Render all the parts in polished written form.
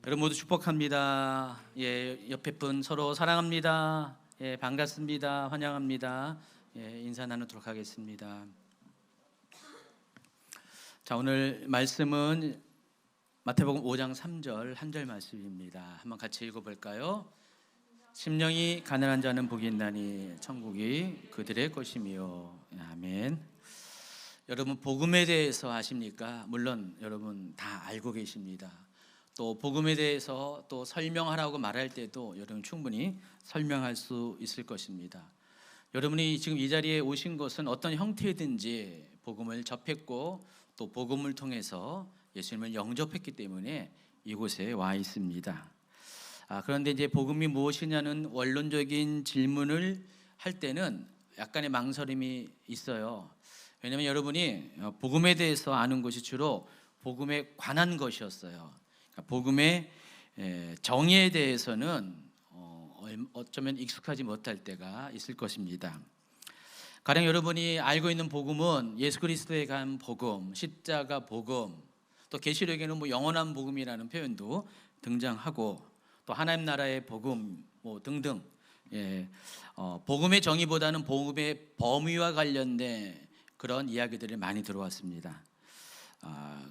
여러분 모두 축복합니다. 옆에 분 서로 사랑합니다. 반갑습니다. 환영합니다. 인사 나누도록 하겠습니다. 자, 오늘 말씀은 마태복음 5장 3절 한 절 말씀입니다. 한번 같이 읽어볼까요? 심령이 가난한 자는 복이 있나니 천국이 그들의 것이며. 아멘. 여러분 복음에 대해서 아십니까? 물론 여러분 다 알고 계십니다. 또 복음에 대해서 또 설명하라고 말할 때도 여러분 충분히 설명할 수 있을 것입니다. 여러분이 지금 이 자리에 오신 것은 어떤 형태든지 복음을 접했고 또 복음을 통해서 예수님을 영접했기 때문에 이곳에 와 있습니다. 그런데 이제 복음이 무엇이냐는 원론적인 질문을 할 때는 약간의 망설임이 있어요. 왜냐하면 여러분이 복음에 대해서 아는 것이 주로 복음에 관한 것이었어요. 복음의 정의에 대해서는 어쩌면 익숙하지 못할 때가 있을 것입니다. 가령 여러분이 알고 있는 복음은 예수 그리스도에 관한 복음, 십자가 복음, 또 계시록에는 영원한 복음이라는 표현도 등장하고 또 하나님 나라의 복음 등등. 복음의 정의보다는 복음의 범위와 관련된 그런 이야기들이 많이 들어왔습니다.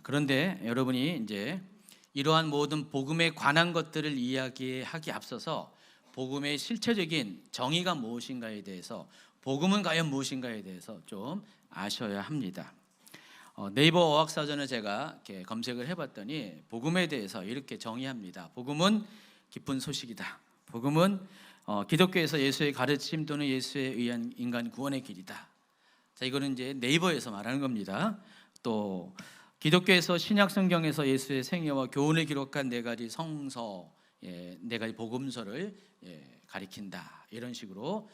그런데 여러분이 이제 이러한 모든 복음에 관한 것들을 이야기하기 앞서서 복음의 실체적인 정의가 무엇인가에 대해서, 복음은 과연 무엇인가에 대해서 좀 아셔야 합니다. 네이버 어학사전을 제가 이렇게 검색을 해봤더니 복음에 대해서 이렇게 정의합니다. 복음은 기쁜 소식이다. 복음은 기독교에서 예수의 가르침 또는 예수에 의한 인간 구원의 길이다. 자, 이거는 이제 네이버에서 말하는 겁니다. 또 기독교에서 신약 성경에서 예수의 생애와 교훈을 기록한 네 가지 성서, 네 가지 복음서를 가리킨다. 이런 식으로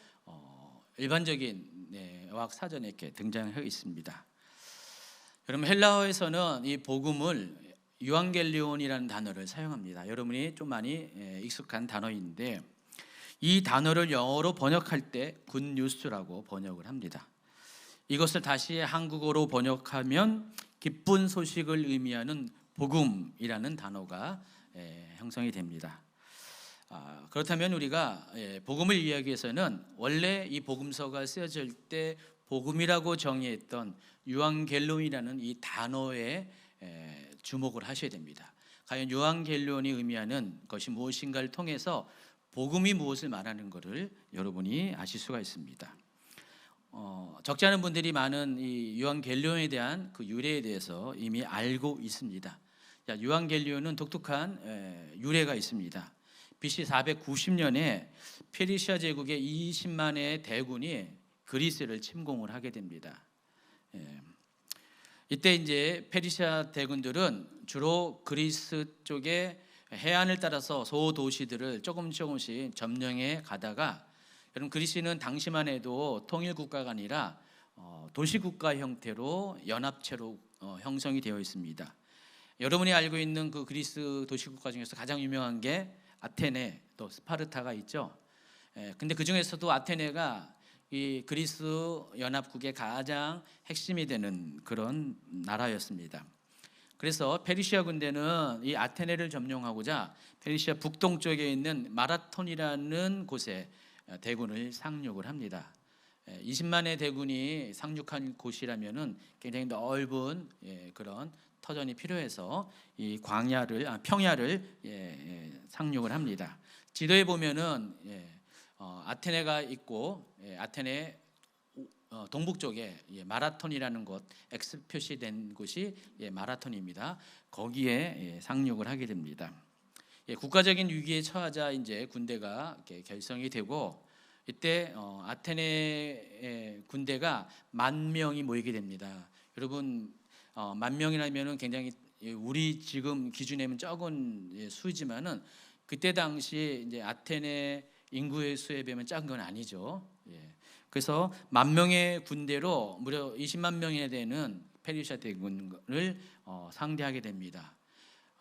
일반적인 어학 사전에 이렇게 등장하고 있습니다. 여러분 헬라어에서는 이 복음을 유앙겔리온이라는 단어를 사용합니다. 여러분이 좀 많이 익숙한 단어인데 이 단어를 영어로 번역할 때 굿뉴스라고 번역을 합니다. 이것을 다시 한국어로 번역하면 기쁜 소식을 의미하는 복음이라는 단어가 형성이 됩니다. 그렇다면 우리가 복음을 이야기해서는 원래 이 복음서가 쓰여질 때 복음이라고 정의했던 유앙겔론이라는 이 단어에 주목을 하셔야 됩니다. 과연 유앙겔론이 의미하는 것이 무엇인가를 통해서 복음이 무엇을 말하는 것을 여러분이 아실 수가 있습니다. 적지 않은 분들이 많은 이 유앙겔리온에 대한 그 유래에 대해서 이미 알고 있습니다. 유앙겔리온은 독특한 유래가 있습니다. BC 490년에 페르시아 제국의 20만의 대군이 그리스를 침공을 하게 됩니다. 이때 이제 페르시아 대군들은 주로 그리스 쪽의 해안을 따라서 소도시들을 조금씩 점령해 가다가, 여러분 그리스는 당시만 해도 통일 국가가 아니라 도시 국가 형태로 연합체로 형성이 되어 있습니다. 여러분이 알고 있는 그 그리스 도시 국가 중에서 가장 유명한 게 아테네 또 스파르타가 있죠. 근데 그 중에서도 아테네가 이 그리스 연합국의 가장 핵심이 되는 그런 나라였습니다. 그래서 페르시아 군대는 이 아테네를 점령하고자 페르시아 북동쪽에 있는 마라톤이라는 곳에 대군을 상륙을 합니다. 20만의 대군이 상륙한 곳이라면은 굉장히 넓은 그런 터전이 필요해서 이 평야를 상륙을 합니다. 지도에 보면은 아테네가 있고 아테네 동북쪽에 마라톤이라는 곳 X 표시된 곳이 마라톤입니다. 거기에 상륙을 하게 됩니다. 국가적인 위기에 처하자 이제 군대가 결성이 되고, 이때 아테네 군대가 10,000명이 모이게 됩니다. 여러분 10,000명이라면은 굉장히 우리 지금 기준에는 적은 수지만은 그때 당시 이제 아테네 인구의 수에 비하면 작은 건 아니죠. 그래서 10,000명의 군대로 무려 20만 명이나 되는 페르시아 대군을 상대하게 됩니다.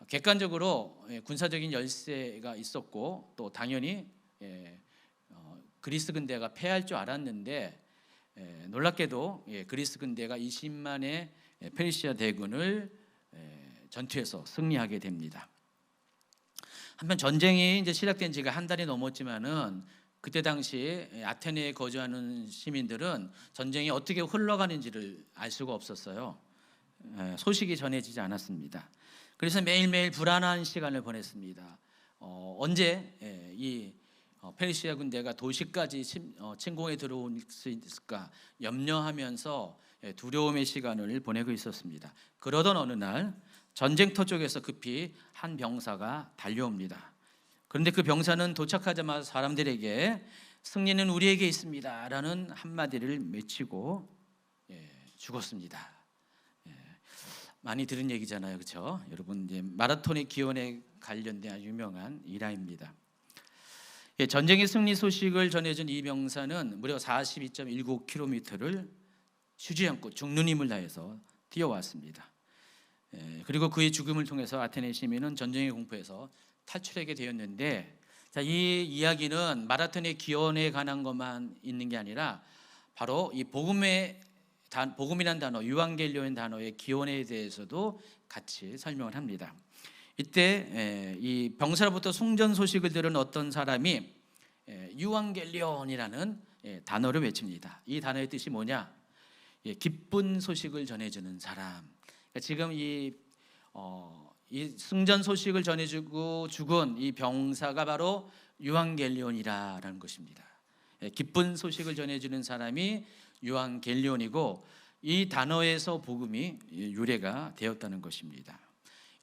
객관적으로 군사적인 열세가 있었고 또 당연히 그리스 군대가 패할 줄 알았는데 놀랍게도 그리스 군대가 20만의 페르시아 대군을 전투에서 승리하게 됩니다. 한편 전쟁이 이제 시작된 지가 한 달이 넘었지만은 그때 당시 아테네에 거주하는 시민들은 전쟁이 어떻게 흘러가는지를 알 수가 없었어요. 소식이 전해지지 않았습니다. 그래서 매일매일 불안한 시간을 보냈습니다. 언제 이 페르시아 군대가 도시까지 침공해 들어올 수 있을까 염려하면서 두려움의 시간을 보내고 있었습니다. 그러던 어느 날 전쟁터 쪽에서 급히 한 병사가 달려옵니다. 그런데 그 병사는 도착하자마자 사람들에게 승리는 우리에게 있습니다라는 한마디를 외치고 죽었습니다. 많이 들은 얘기잖아요, 그렇죠? 여러분, 이제 마라톤의 기원에 관련된 아주 유명한 일화입니다. 전쟁의 승리 소식을 전해준 이 병사는 무려 42.19km를 쉬지 않고 죽는 힘을 다해서 뛰어왔습니다. 그리고 그의 죽음을 통해서 아테네 시민은 전쟁의 공포에서 탈출하게 되었는데, 자, 이 이야기는 마라톤의 기원에 관한 것만 있는 게 아니라 바로 이 복음이란 단어, 유앙겔리온 단어의 기원에 대해서도 같이 설명을 합니다. 이때 이 병사로부터 승전 소식을 들은 어떤 사람이 유앙겔리온이라는 단어를 외칩니다. 이 단어의 뜻이 뭐냐? 기쁜 소식을 전해주는 사람. 그러니까 지금 이 승전 소식을 전해주고 죽은 이 병사가 바로 유앙겔리온이라는 것입니다. 기쁜 소식을 전해주는 사람이 유앙겔리온이고, 이 단어에서 복음이 유래가 되었다는 것입니다.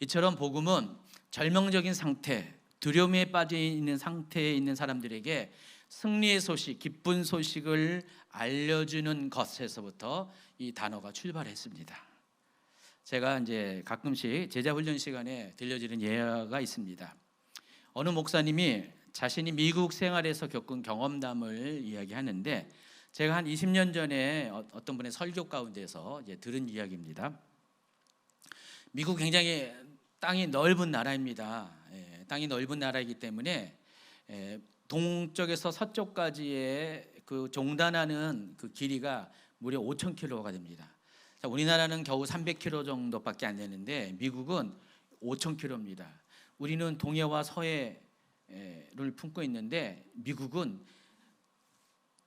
이처럼 복음은 절망적인 상태, 두려움에 빠져 있는 상태에 있는 사람들에게 승리의 소식, 기쁜 소식을 알려주는 것에서부터 이 단어가 출발했습니다. 제가 이제 가끔씩 제자 훈련 시간에 들려주는 예화가 있습니다. 어느 목사님이 자신이 미국 생활에서 겪은 경험담을 이야기하는데, 제가 한 20년 전에 어떤 분의 설교 가운데서 이제 들은 이야기입니다. 미국 굉장히 땅이 넓은 나라입니다. 땅이 넓은 나라이기 때문에 동쪽에서 서쪽까지의 그 종단하는 그 길이가 무려 5,000km가 됩니다. 자, 우리나라는 겨우 300km 정도밖에 안 되는데 미국은 5,000km입니다. 우리는 동해와 서해를 품고 있는데 미국은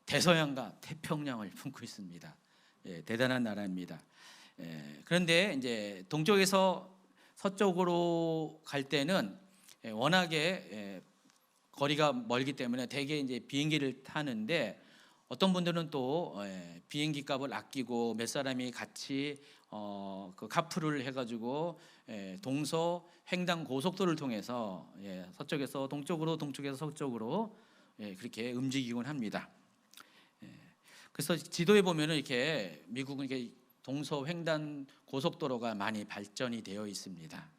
대서양과 태평양을 품고 있습니다. 대단한 나라입니다. 그런데 이제 동쪽에서 서쪽으로 갈 때는 워낙에 거리가 멀기 때문에 대개 이제 비행기를 타는데, 어떤 분들은 또 비행기 값을 아끼고 몇 사람이 같이 그 카풀을 해가지고 동서 횡단 고속도로를 통해서 서쪽에서 동쪽으로, 동쪽에서 서쪽으로 그렇게 움직이곤 합니다. 그래서 지도에 보면은 이렇게 미국은 이렇게 동서 횡단 고속도로가 많이 발전이 되어 있습니다.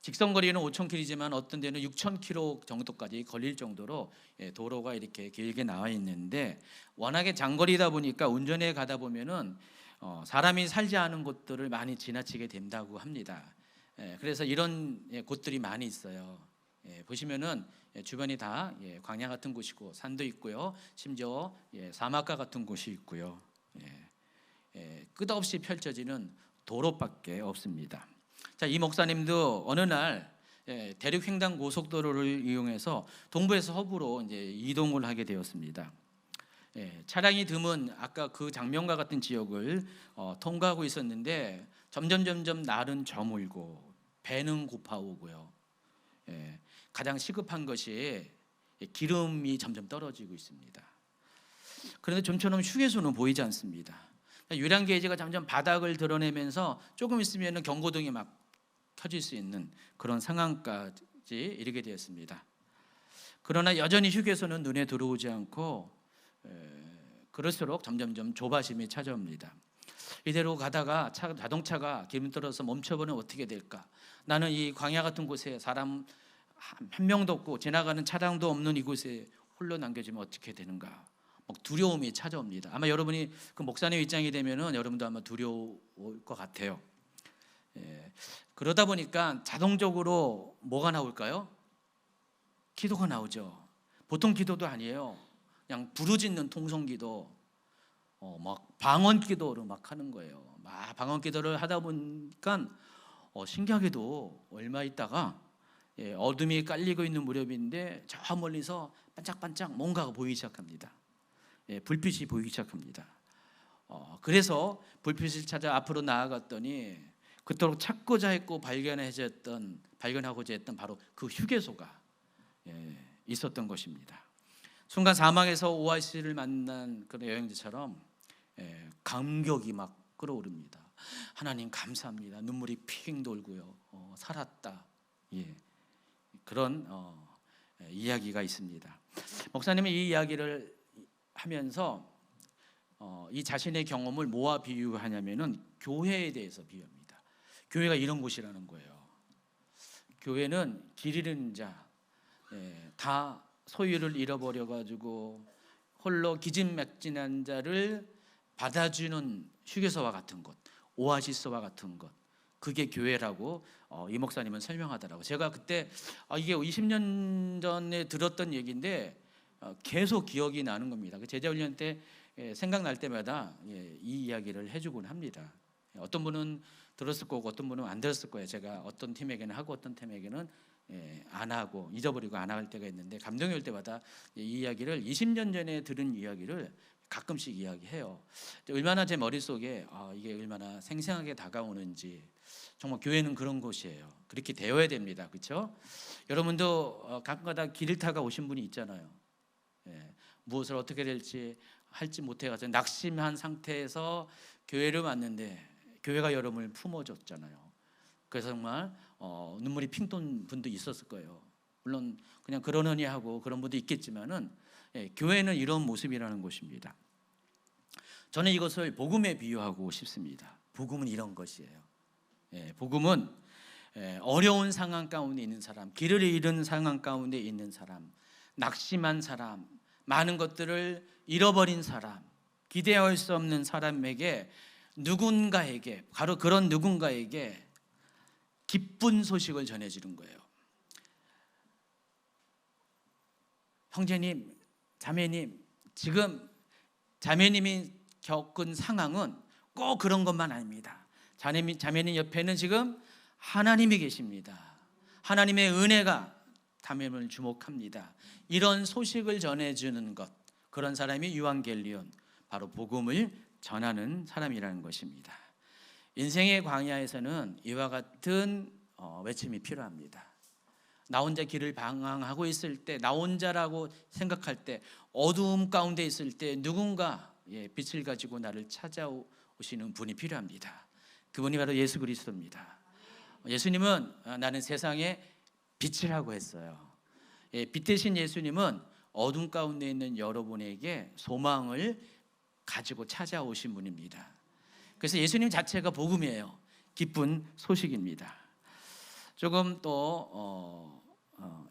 직선 거리는 5,000km지만 어떤 데는 6,000km 정도까지 걸릴 정도로 도로가 이렇게 길게 나와 있는데, 워낙에 장거리다 보니까 운전해 가다 보면은 사람이 살지 않은 곳들을 많이 지나치게 된다고 합니다. 그래서 이런 곳들이 많이 있어요. 보시면은 주변이 다 광야 같은 곳이고 산도 있고요, 심지어 사막과 같은 곳이 있고요, 끝없이 펼쳐지는 도로밖에 없습니다. 자, 이 목사님도 어느 날 대륙 횡단 고속도로를 이용해서 동부에서 서부로 이제 이동을 하게 되었습니다. 차량이 드문 아까 그 장면과 같은 지역을 통과하고 있었는데 점점 날은 저물고 배는 고파오고요. 가장 시급한 것이 기름이 점점 떨어지고 있습니다. 그런데 좀처럼 휴게소는 보이지 않습니다. 유량 게이지가 점점 바닥을 드러내면서 조금 있으면 경고등이 막 켜질 수 있는 그런 상황까지 이르게 되었습니다. 그러나 여전히 휴게소는 눈에 들어오지 않고 그럴수록 점점점 조바심이 찾아옵니다. 이대로 가다가 자동차가 기름 떨어져서 멈춰버리면 어떻게 될까? 나는 이 광야 같은 곳에 사람 한 명도 없고 지나가는 차량도 없는 이곳에 홀로 남겨지면 어떻게 되는가? 두려움이 찾아옵니다. 아마 여러분이 그 목사님 입장이 되면은 여러분도 아마 두려울 것 같아요. 그러다 보니까 자동적으로 뭐가 나올까요? 기도가 나오죠. 보통 기도도 아니에요. 그냥 부르짖는 통성기도, 막 방언기도를 막 하는 거예요. 막 방언기도를 하다 보니까 신기하게도 얼마 있다가 어둠이 깔리고 있는 무렵인데 저 멀리서 반짝반짝 뭔가가 보이기 시작합니다. 불빛이 보이기 시작합니다. 그래서 불빛을 찾아 앞으로 나아갔더니 그토록 찾고자 했고 발견하고자 했던 바로 그 휴게소가 있었던 것입니다. 순간 사막에서 오아시스를 만난 그런 여행자처럼 감격이 막 끓어오릅니다. 하나님 감사합니다. 눈물이 핑 돌고요. 살았다. 그런 이야기가 있습니다. 목사님은 이 이야기를 하면서 이 자신의 경험을 뭐와 비유하냐면은 교회에 대해서 비유합니다. 교회가 이런 곳이라는 거예요. 교회는 길 잃은 자, 다 소유를 잃어버려 가지고 홀로 기진맥진한 자를 받아주는 휴게소와 같은 곳, 오아시스와 같은 곳, 그게 교회라고 이 목사님은 설명하더라고요. 제가 그때 이게 20년 전에 들었던 얘기인데 계속 기억이 나는 겁니다. 그 제자훈련 때 생각날 때마다 이 이야기를 해주곤 합니다. 어떤 분은 들었을 거고 어떤 분은 안 들었을 거예요. 제가 어떤 팀에게는 하고 어떤 팀에게는 안 하고 잊어버리고 안 할 때가 있는데 감동이 올 때마다 이 이야기를 20년 전에 들은 이야기를 가끔씩 이야기해요. 얼마나 제 머릿속에 이게 얼마나 생생하게 다가오는지. 정말 교회는 그런 곳이에요. 그렇게 되어야 됩니다. 그렇죠? 여러분도 가끔가다 길을 타가 오신 분이 있잖아요. 무엇을 어떻게 될지 할지 못해가지고 낙심한 상태에서 교회를 왔는데 교회가 여러분을 품어줬잖아요. 그래서 정말 눈물이 핑 돈 분도 있었을 거예요. 물론 그냥 그러느니 하고 그런 분도 있겠지만은 교회는 이런 모습이라는 것입니다. 저는 이것을 복음에 비유하고 싶습니다. 복음은 이런 것이에요. 복음은 어려운 상황 가운데 있는 사람, 길을 잃은 상황 가운데 있는 사람, 낙심한 사람, 많은 것들을 잃어버린 사람, 기대할 수 없는 사람에게 누군가에게, 바로 그런 누군가에게 기쁜 소식을 전해주는 거예요. 형제님, 자매님, 지금 자매님이 겪은 상황은 꼭 그런 것만 아닙니다. 자매님 옆에는 지금 하나님이 계십니다. 하나님의 은혜가 자매님을 주목합니다. 이런 소식을 전해주는 것, 그런 사람이 유앙겔리온, 바로 복음을 전하는 사람이라는 것입니다. 인생의 광야에서는 이와 같은 외침이 필요합니다. 나 혼자 길을 방황하고 있을 때, 나 혼자라고 생각할 때, 어두움 가운데 있을 때 누군가 빛을 가지고 나를 찾아오시는 분이 필요합니다. 그분이 바로 예수 그리스도입니다. 예수님은 나는 세상의 빛이라고 했어요. 빛 대신 예수님은 어둠 가운데 있는 여러분에게 소망을 가지고 찾아오신 분입니다. 그래서 예수님 자체가 복음이에요. 기쁜 소식입니다. 조금 또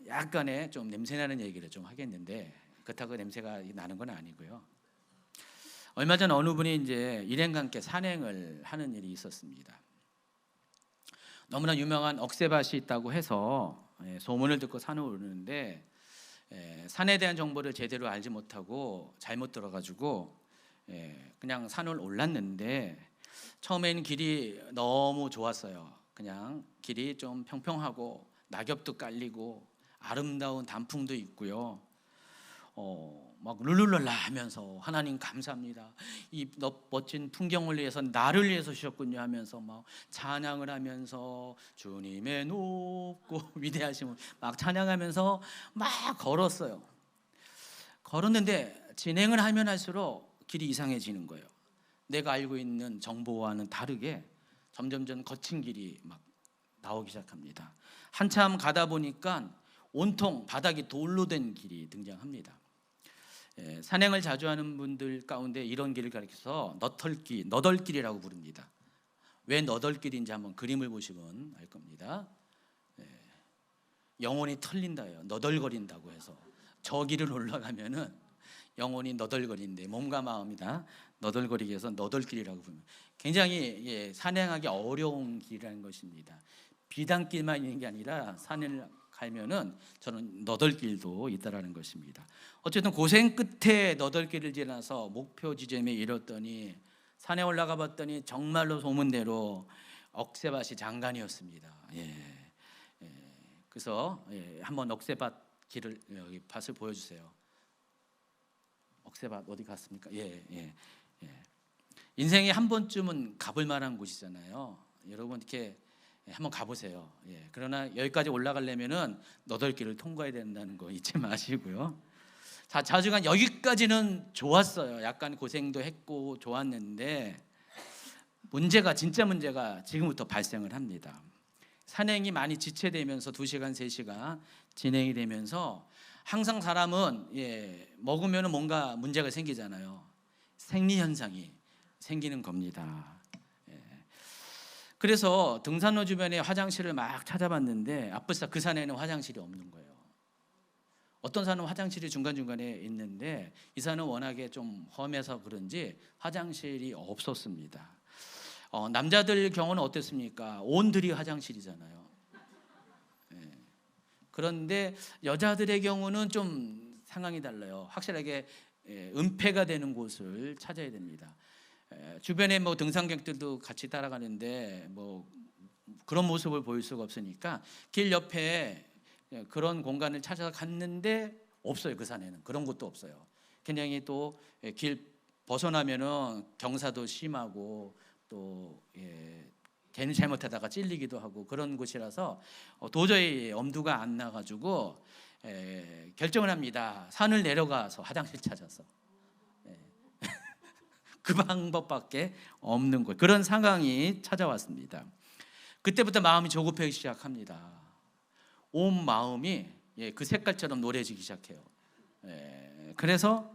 약간의 좀 냄새나는 얘기를 좀 하겠는데 그렇다고 냄새가 나는 건 아니고요. 얼마 전 어느 분이 이제 일행과 함께 산행을 하는 일이 있었습니다. 너무나 유명한 억새밭이 있다고 해서 소문을 듣고 산을 오르는데 산에 대한 정보를 제대로 알지 못하고 잘못 들어가지고 그냥 산을 올랐는데 처음에는 길이 너무 좋았어요. 그냥 길이 좀 평평하고 낙엽도 깔리고 아름다운 단풍도 있고요. 막 룰루랄라 하면서 하나님 감사합니다. 이 멋진 풍경을 위해서 나를 위해서 주셨군요 하면서 막 찬양을 하면서 주님의 높고 위대하심을 막 찬양하면서 막 걸었어요. 걸었는데 진행을 하면 할수록 길이 이상해지는 거예요. 내가 알고 있는 정보와는 다르게 점점점 거친 길이 막 나오기 시작합니다. 한참 가다 보니까 온통 바닥이 돌로 된 길이 등장합니다. 산행을 자주 하는 분들 가운데 이런 길을 가리켜서 너덜길이라고 부릅니다. 왜 너덜길인지 한번 그림을 보시면 알 겁니다. 영혼이 털린다요. 너덜거린다고 해서 저 길을 올라가면은 영혼이 너덜거린데 몸과 마음이 다 너덜거리게 해서 너덜길이라고 부릅니다. 굉장히 산행하기 어려운 길이라는 것입니다. 비단길만 있는 게 아니라 산을 가면은 저는 너덜길도 있다라는 것입니다. 어쨌든 고생 끝에 너덜길을 지나서 목표 지점에 이뤘더니 산에 올라가 봤더니 정말로 소문대로 억새밭이 장관이었습니다. 그래서 한번 억새밭 길을 여기 밭을 보여주세요. 억새밭 어디 갔습니까? 예. 인생에 한 번쯤은 가볼 만한 곳이잖아요. 여러분 이렇게 한번 가보세요. 그러나 여기까지 올라가려면은 너덜 길을 통과해야 된다는 거 잊지 마시고요. 자, 좌중간 여기까지는 좋았어요. 약간 고생도 했고 좋았는데 진짜 문제가 지금부터 발생을 합니다. 산행이 많이 지체되면서 2시간, 3시간 진행이 되면서 항상 사람은 먹으면 뭔가 문제가 생기잖아요. 생리 현상이 생기는 겁니다. 그래서 등산로 주변에 화장실을 막 찾아봤는데 아프사 그 산에는 화장실이 없는 거예요. 어떤 산은 화장실이 중간중간에 있는데 이 산은 워낙에 좀 험해서 그런지 화장실이 없었습니다. 남자들 경우는 어땠습니까? 온들이 화장실이잖아요. 그런데 여자들의 경우는 좀 상황이 달라요. 확실하게 은폐가 되는 곳을 찾아야 됩니다. 주변에 뭐 등산객들도 같이 따라가는데 뭐 그런 모습을 보일 수가 없으니까 길 옆에 그런 공간을 찾아서 갔는데 없어요. 그 산에는 그런 곳도 없어요. 굉장히 또 길 벗어나면은 경사도 심하고 또 괜히 잘못하다가 찔리기도 하고 그런 곳이라서 도저히 엄두가 안 나가지고 결정을 합니다. 산을 내려가서 화장실 찾아서 그 방법밖에 없는 것, 그런 상황이 찾아왔습니다. 그때부터 마음이 조급해지기 시작합니다. 온 마음이 그 색깔처럼 노래지기 시작해요. 그래서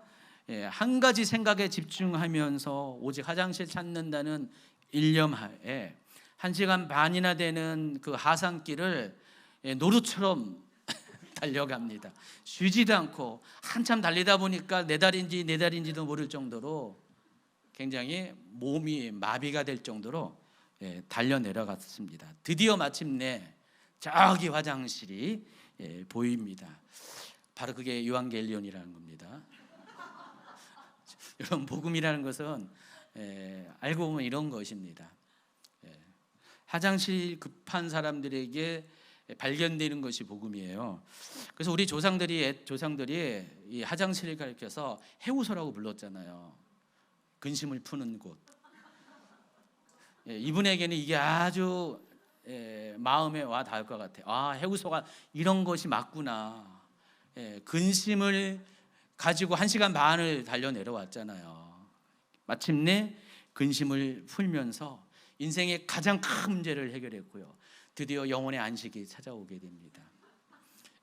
한 가지 생각에 집중하면서 오직 화장실 찾는다는 일념하에 1시간 반이나 되는 그 하산길을 노루처럼 달려갑니다. 쉬지도 않고 한참 달리다 보니까 내 다리인지도 모를 정도로 굉장히 몸이 마비가 될 정도로 달려 내려갔습니다. 드디어 마침내 저기 화장실이 보입니다. 바로 그게 요한겔리온이라는 겁니다. 여러분, 복음이라는 것은 알고 보면 이런 것입니다. 화장실 급한 사람들에게 발견되는 것이 복음이에요. 그래서 우리 조상들이 이 화장실을 가리켜서 해우소라고 불렀잖아요. 근심을 푸는 곳. 이분에게는 이게 아주 마음에 와 닿을 것 같아요. 아, 해우소가 이런 것이 맞구나. 근심을 가지고 1시간 반을 달려 내려왔잖아요. 마침내 근심을 풀면서 인생의 가장 큰 문제를 해결했고요. 드디어 영혼의 안식이 찾아오게 됩니다.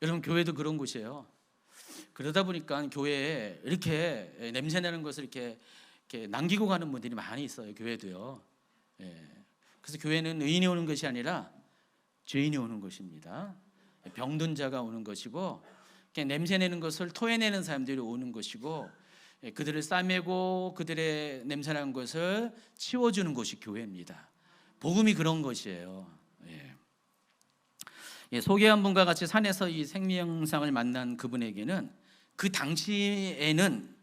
여러분, 교회도 그런 곳이에요. 그러다 보니까 교회에 이렇게 냄새나는 것을 이렇게 남기고 가는 분들이 많이 있어요. 교회도요. 그래서 교회는 의인이 오는 것이 아니라 죄인이 오는 것입니다. 병든 자가 오는 것이고 냄새내는 것을 토해내는 사람들이 오는 것이고 그들을 싸매고 그들의 냄새나는 것을 치워주는 것이 교회입니다. 복음이 그런 것이에요. 소개한 분과 같이 산에서 이 생명상을 만난 그분에게는 그 당시에는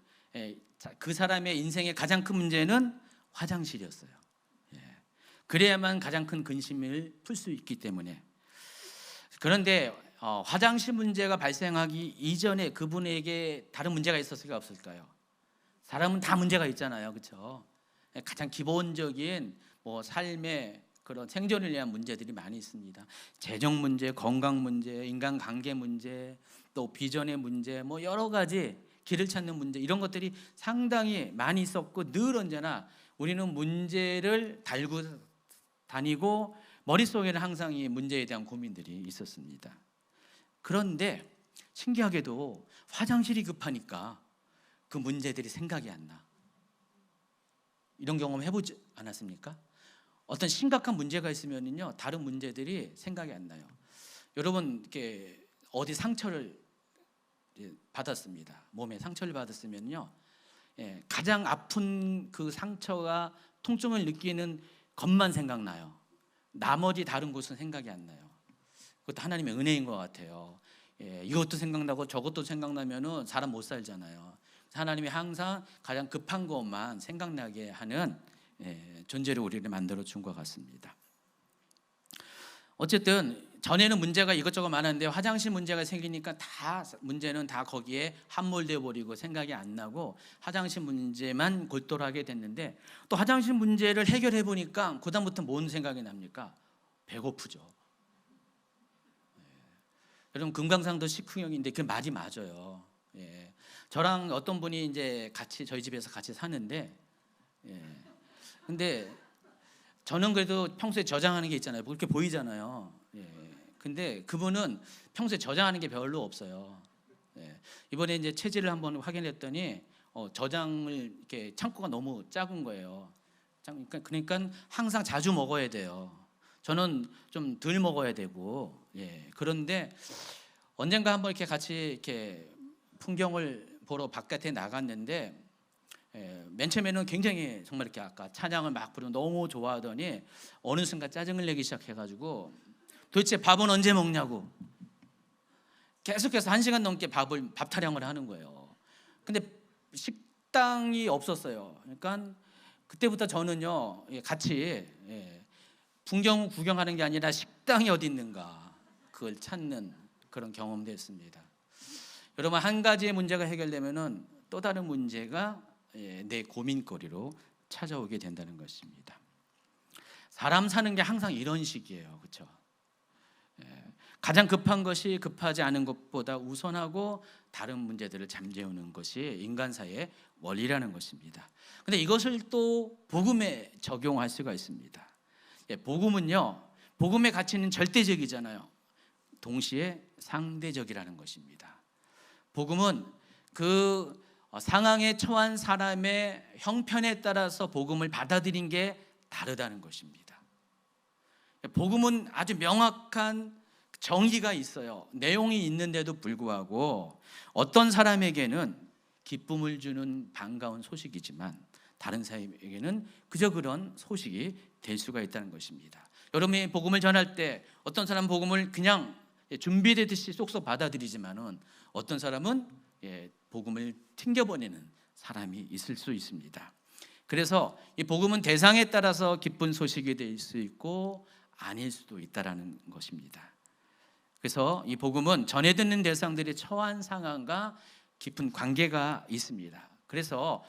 그 사람의 인생의 가장 큰 문제는 화장실이었어요. 그래야만 가장 큰 근심을 풀 수 있기 때문에. 그런데 화장실 문제가 발생하기 이전에 그분에게 다른 문제가 있었을까 없을까요? 사람은 다 문제가 있잖아요, 그렇죠? 가장 기본적인 삶의 그런 생존을 위한 문제들이 많이 있습니다. 재정 문제, 건강 문제, 인간관계 문제, 또 비전의 문제, 여러 가지 길을 찾는 문제, 이런 것들이 상당히 많이 있었고 늘 언제나 우리는 문제를 달고 다니고 머릿속에는 항상 이 문제에 대한 고민들이 있었습니다. 그런데 신기하게도 화장실이 급하니까 그 문제들이 생각이 안 나. 이런 경험 해보지 않았습니까? 어떤 심각한 문제가 있으면요, 다른 문제들이 생각이 안 나요. 여러분, 이렇게 어디 상처를 받았습니다. 몸에 상처를 받았으면요, 가장 아픈 그 상처가 통증을 느끼는 것만 생각나요. 나머지 다른 곳은 생각이 안 나요. 그것도 하나님의 은혜인 것 같아요. 이것도 생각나고 저것도 생각나면은 사람 못 살잖아요. 하나님이 항상 가장 급한 것만 생각나게 하는 존재를 우리를 만들어 준 것 같습니다. 어쨌든 전에는 문제가 이것저것 많았는데 화장실 문제가 생기니까 다 문제는 다 거기에 함몰되어 버리고 생각이 안 나고 화장실 문제만 골똘하게 됐는데, 또 화장실 문제를 해결해 보니까 그다음부터 뭔 생각이 납니까? 배고프죠. 여러분, 금강산도 식후경인데 그 말이 맞아요. 예. 저랑 어떤 분이 이제 같이 저희 집에서 같이 사는데, 예. 근데 저는 그래도 평소에 저장하는 게 있잖아요. 그렇게 보이잖아요. 예. 근데 그분은 평소에 저장하는 게 별로 없어요. 예. 이번에 이제 체질을 한번 확인했더니 저장을 이렇게 창고가 너무 작은 거예요. 그러니까 항상 자주 먹어야 돼요. 저는 좀 덜 먹어야 되고, 예. 그런데 언젠가 한번 이렇게 같이 이렇게 풍경을 보러 바깥에 나갔는데, 맨 처음에는 굉장히 정말 이렇게 아까 찬양을 막 부르고 너무 좋아하더니 어느 순간 짜증을 내기 시작해가지고 도대체 밥은 언제 먹냐고 계속해서 1시간 넘게 밥 타령을 하는 거예요. 근데 식당이 없었어요. 그러니까 그때부터 저는요, 같이 풍경 구경하는 게 아니라 식당이 어디 있는가 그걸 찾는 그런 경험도 했습니다. 여러분, 한 가지의 문제가 해결되면은 또 다른 문제가 내 고민거리로 찾아오게 된다는 것입니다. 사람 사는 게 항상 이런 식이에요, 그렇죠? 가장 급한 것이 급하지 않은 것보다 우선하고 다른 문제들을 잠재우는 것이 인간사의 원리라는 것입니다. 그런데 이것을 또 복음에 적용할 수가 있습니다. 복음은요, 복음의 가치는 절대적이잖아요. 동시에 상대적이라는 것입니다. 복음은 그 상황에 처한 사람의 형편에 따라서 복음을 받아들인 게 다르다는 것입니다. 복음은 아주 명확한 정의가 있어요. 내용이 있는데도 불구하고 어떤 사람에게는 기쁨을 주는 반가운 소식이지만 다른 사람에게는 그저 그런 소식이 될 수가 있다는 것입니다. 여러분이 복음을 전할 때 어떤 사람은 복음을 그냥 준비되듯이 쏙쏙 받아들이지만은 어떤 사람은 복음을 튕겨버리는 사람이 있을 수 있습니다. 그래서 이 복음은 대상에 따라서 기쁜 소식이 될 수 있고 아닐 수도 있다라는 것입니다. 그래서 이 복음은 전해 듣는 대상들이 처한 상황과 깊은 관계가 있습니다. 그래서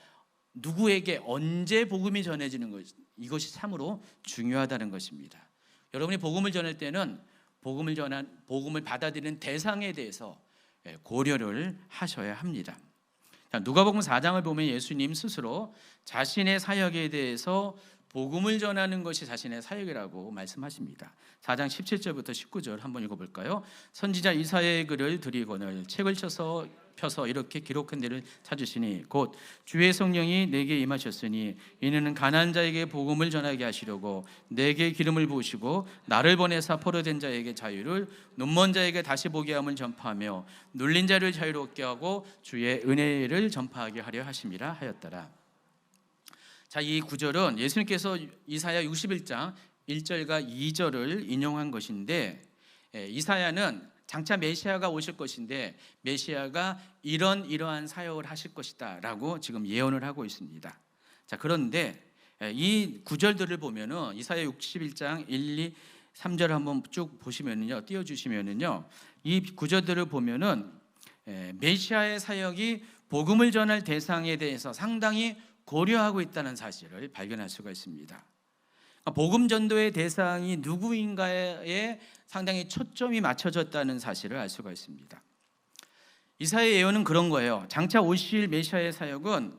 누구에게 언제 복음이 전해지는 것, 이것이 참으로 중요하다는 것입니다. 여러분이 복음을 전할 때는 복음을 받아들이는 대상에 대해서 고려를 하셔야 합니다. 누가복음 4장을 보면 예수님 스스로 자신의 사역에 대해서 복음을 전하는 것이 자신의 사역이라고 말씀하십니다. 4장 17절부터 19절 한번 읽어볼까요? 선지자 이사야의 글을 드리거늘 책을 펴서 이렇게 기록한 데를 찾으시니 곧 주의 성령이 내게 임하셨으니 이는 가난한 자에게 복음을 전하게 하시려고 내게 기름을 부으시고 나를 보내사 포로된 자에게 자유를, 눈먼 자에게 다시 보게 함을 전파하며 눌린 자를 자유롭게 하고 주의 은혜를 전파하게 하려 하심이라 하였더라. 자, 이 구절은 예수님께서 이사야 61장 1절과 2절을 인용한 것인데, 이사야는 장차 메시아가 오실 것인데 메시아가 이러한 사역을 하실 것이다 라고 지금 예언을 하고 있습니다. 자, 그런데 이 구절들을 보면은 이사야 61장 1, 2, 3절 한번 쭉 보시면은요, 띄워주시면은요, 이 구절들을 보면은 메시아의 사역이 복음을 전할 대상에 대해서 상당히 고려하고 있다는 사실을 발견할 수가 있습니다. 복음 전도의 대상이 누구인가에 상당히 초점이 맞춰졌다는 사실을 알 수가 있습니다. 이사야의 예언은 그런 거예요. 장차 오실 메시아의 사역은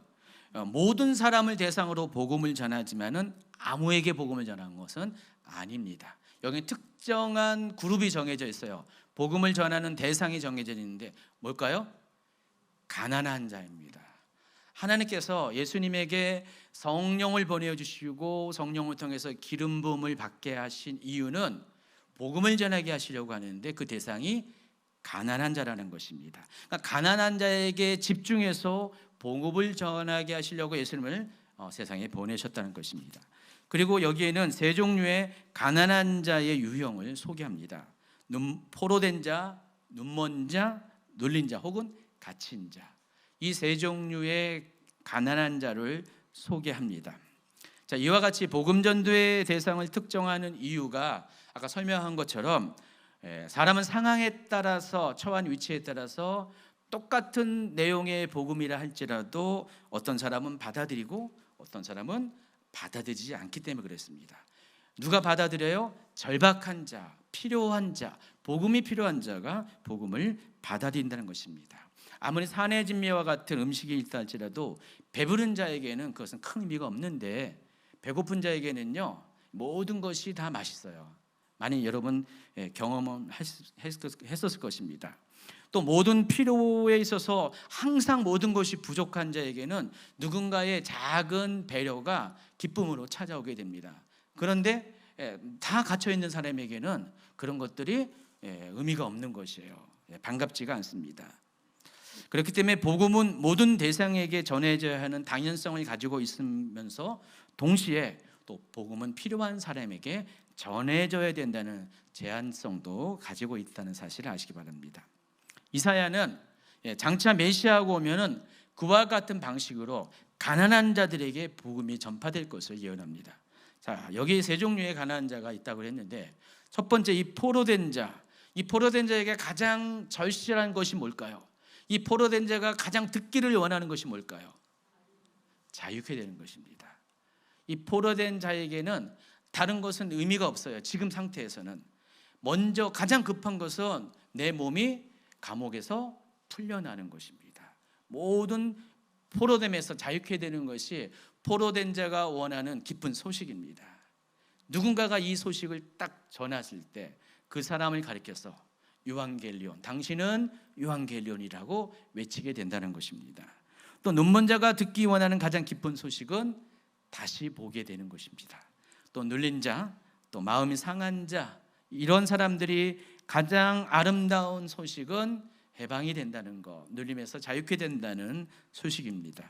모든 사람을 대상으로 복음을 전하지만은 아무에게 복음을 전하는 것은 아닙니다. 여기 특정한 그룹이 정해져 있어요. 복음을 전하는 대상이 정해져 있는데 뭘까요? 가난한 자입니다. 하나님께서 예수님에게 성령을 보내주시고 성령을 통해서 기름 부음을 받게 하신 이유는 복음을 전하게 하시려고 하는데 그 대상이 가난한 자라는 것입니다. 그러니까 가난한 자에게 집중해서 복음을 전하게 하시려고 예수님을 세상에 보내셨다는 것입니다. 그리고 여기에는 세 종류의 가난한 자의 유형을 소개합니다. 포로된 자, 눈먼 자, 눌린 자 혹은 갇힌 자, 이 세 종류의 가난한 자를 소개합니다. 자, 이와 같이 복음 전도의 대상을 특정하는 이유가 아까 설명한 것처럼 사람은 상황에 따라서, 처한 위치에 따라서 똑같은 내용의 복음이라 할지라도 어떤 사람은 받아들이고 어떤 사람은 받아들이지 않기 때문에 그랬습니다. 누가 받아들여요? 절박한 자, 필요한 자, 복음이 필요한 자가 복음을 받아들인다는 것입니다. 아무리 산의 진미와 같은 음식이 있다 할지라도 배부른 자에게는 그것은 큰 의미가 없는데 배고픈 자에게는요, 모든 것이 다 맛있어요. 많이 여러분 경험은 했었을 것입니다. 또 모든 필요에 있어서 항상 모든 것이 부족한 자에게는 누군가의 작은 배려가 기쁨으로 찾아오게 됩니다. 그런데 다 갇혀 있는 사람에게는 그런 것들이 의미가 없는 것이에요. 반갑지가 않습니다. 그렇기 때문에 복음은 모든 대상에게 전해져야 하는 당연성을 가지고 있으면서 동시에 또 복음은 필요한 사람에게 전해져야 된다는 제한성도 가지고 있다는 사실을 아시기 바랍니다. 이사야는 장차 메시아가 오면은 그와 같은 방식으로 가난한 자들에게 복음이 전파될 것을 예언합니다. 자, 여기 세 종류의 가난한 자가 있다고 했는데 첫 번째 이 포로된 자, 이 포로된 자에게 가장 절실한 것이 뭘까요? 이 포로된 자가 가장 듣기를 원하는 것이 뭘까요? 자유케 되는 것입니다. 이 포로된 자에게는 다른 것은 의미가 없어요. 지금 상태에서는 먼저 가장 급한 것은 내 몸이 감옥에서 풀려나는 것입니다. 모든 포로됨에서 자유케 되는 것이 포로된 자가 원하는 기쁜 소식입니다. 누군가가 이 소식을 딱 전했을 때 그 사람을 가리켜서 유앙겔리온, 당신은 유앙겔리온이라고 외치게 된다는 것입니다. 또 눈먼 자가 듣기 원하는 가장 기쁜 소식은 다시 보게 되는 것입니다. 또 눌린 자, 또 마음이 상한 자, 이런 사람들이 가장 아름다운 소식은 해방이 된다는 것, 눌림에서 자유케 된다는 소식입니다.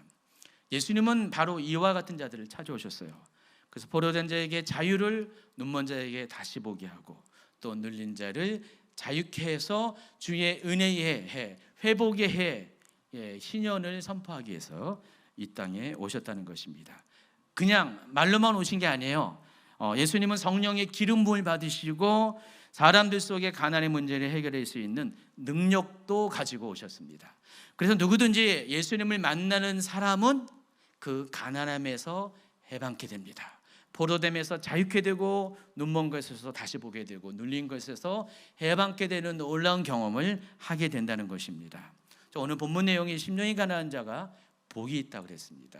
예수님은 바로 이와 같은 자들을 찾아오셨어요. 그래서 포로된 자에게 자유를, 눈먼 자에게 다시 보게 하고 또 눌린 자를 자유케 해서 주의 은혜의 해, 회복의 해, 신년을 선포하기 위해서 이 땅에 오셨다는 것입니다. 그냥 말로만 오신 게 아니에요. 예수님은 성령의 기름 부음을 받으시고 사람들 속의 가난의 문제를 해결할 수 있는 능력도 가지고 오셨습니다. 그래서 누구든지 예수님을 만나는 사람은 그 가난함에서 해방케 됩니다. 포로됨에서 자유케 되고 눈먼 것에서 다시 보게 되고 눌린 것에서 해방케 되는 놀라운 경험을 하게 된다는 것입니다. 오늘 본문 내용이 심령이 가난한 자가 복이 있다고 그랬습니다.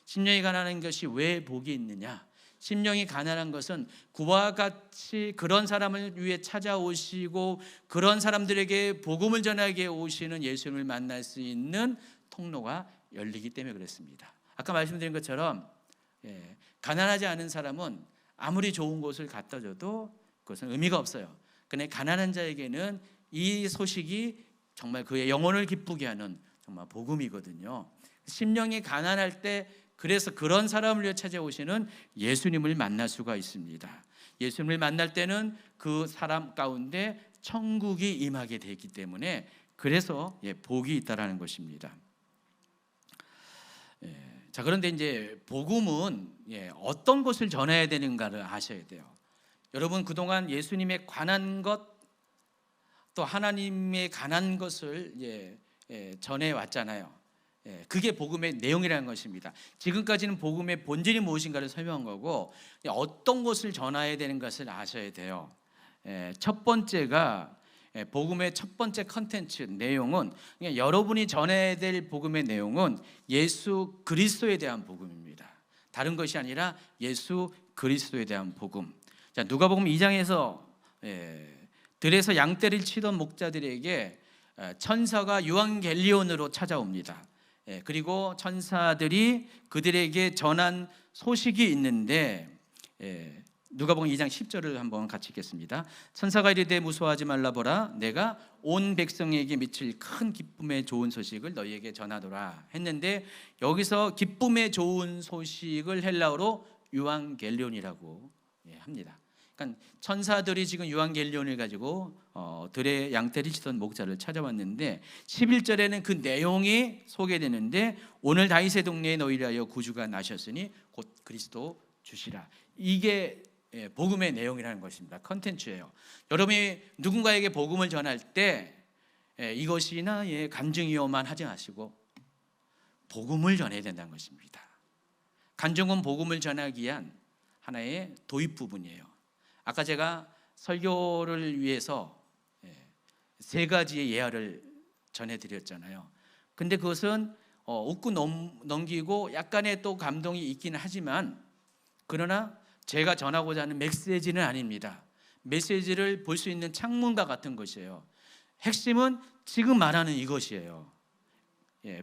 심령이 가난한 것이 왜 복이 있느냐? 심령이 가난한 것은 그와 같이 그런 사람을 위해 찾아오시고 그런 사람들에게 복음을 전하게 오시는 예수님을 만날 수 있는 통로가 열리기 때문에 그랬습니다. 아까 말씀드린 것처럼 가난하지 않은 사람은 아무리 좋은 곳을 갖다 줘도 그것은 의미가 없어요. 그런데 가난한 자에게는 이 소식이 정말 그의 영혼을 기쁘게 하는 정말 복음이거든요. 심령이 가난할 때 그래서 그런 사람을 위해 찾아오시는 예수님을 만날 수가 있습니다. 예수님을 만날 때는 그 사람 가운데 천국이 임하게 되기 때문에 그래서 복이 있다라는 것입니다. 자, 그런데 이제 복음은 어떤 것을 전해야 되는가를 아셔야 돼요. 여러분 그동안 예수님에 관한 것, 또 하나님에 관한 것을 전해 왔잖아요. 그게 복음의 내용이라는 것입니다. 지금까지는 복음의 본질이 무엇인가를 설명한 거고 어떤 것을 전해야 되는 것을 아셔야 돼요. 첫 번째가 복음의 첫 번째 컨텐츠 내용은 그냥 여러분이 전해야 될 복음의 내용은 예수 그리스도에 대한 복음입니다. 다른 것이 아니라 예수 그리스도에 대한 복음. 자, 누가복음 2장에서 들에서 양떼를 치던 목자들에게 천사가 유앙겔리온으로 찾아옵니다. 그리고 천사들이 그들에게 전한 소식이 있는데 누가복음 2장 10절을 한번 같이 읽겠습니다. 천사가 이르되 무서워하지 말라 보라 내가 온 백성에게 미칠 큰 기쁨의 좋은 소식을 너희에게 전하노라 했는데 여기서 기쁨의 좋은 소식을 헬라어로 유앙겔리온이라고 합니다. 그러니까 천사들이 지금 유앙겔리온을 가지고 들의 양떼를 치던 목자를 찾아왔는데 11절에는 그 내용이 소개되는데 오늘 다윗의 동네에 너희를 하여 구주가 나셨으니 곧 그리스도 주시라. 이게 복음의 내용이라는 것입니다. 컨텐츠예요. 여러분이 누군가에게 복음을 전할 때 이것이 나의 간증이요만 하지 마시고 복음을 전해야 된다는 것입니다. 간증은 복음을 전하기 위한 하나의 도입 부분이에요. 아까 제가 설교를 위해서 세 가지의 예화를 전해드렸잖아요. 근데 그것은 웃고 넘기고 약간의 또 감동이 있기는 하지만, 그러나 제가 전하고자 하는 메시지는 아닙니다. 메시지를 볼 수 있는 창문과 같은 것이에요. 핵심은 지금 말하는 이것이에요.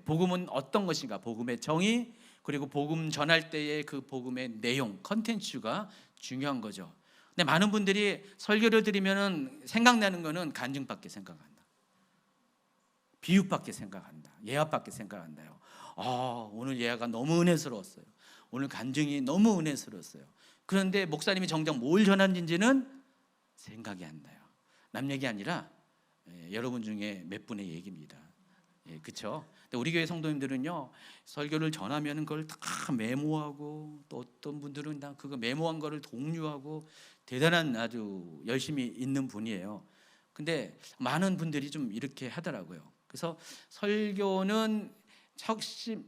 복음은 어떤 것인가, 복음의 정의, 그리고 복음 전할 때의 그 복음의 내용, 컨텐츠가 중요한 거죠. 근데 많은 분들이 설교를 들으면 생각나는 거는 간증밖에 생각한다, 비유밖에 생각한다, 예화밖에 생각한다요. 오늘 예화가 너무 은혜스러웠어요. 오늘 간증이 너무 은혜스러웠어요. 그런데 목사님이 정작 뭘 전하는지는 생각이 안 나요. 남 얘기 아니라 여러분 중에 몇 분의 얘기입니다. 그렇죠? 근데 우리 교회 성도님들은요, 설교를 전하면 그걸 다 메모하고, 또 어떤 분들은 다 그거 메모한 거를 공유하고, 대단한 아주 열심히 있는 분이에요. 근데 많은 분들이 좀 이렇게 하더라고요. 그래서 설교는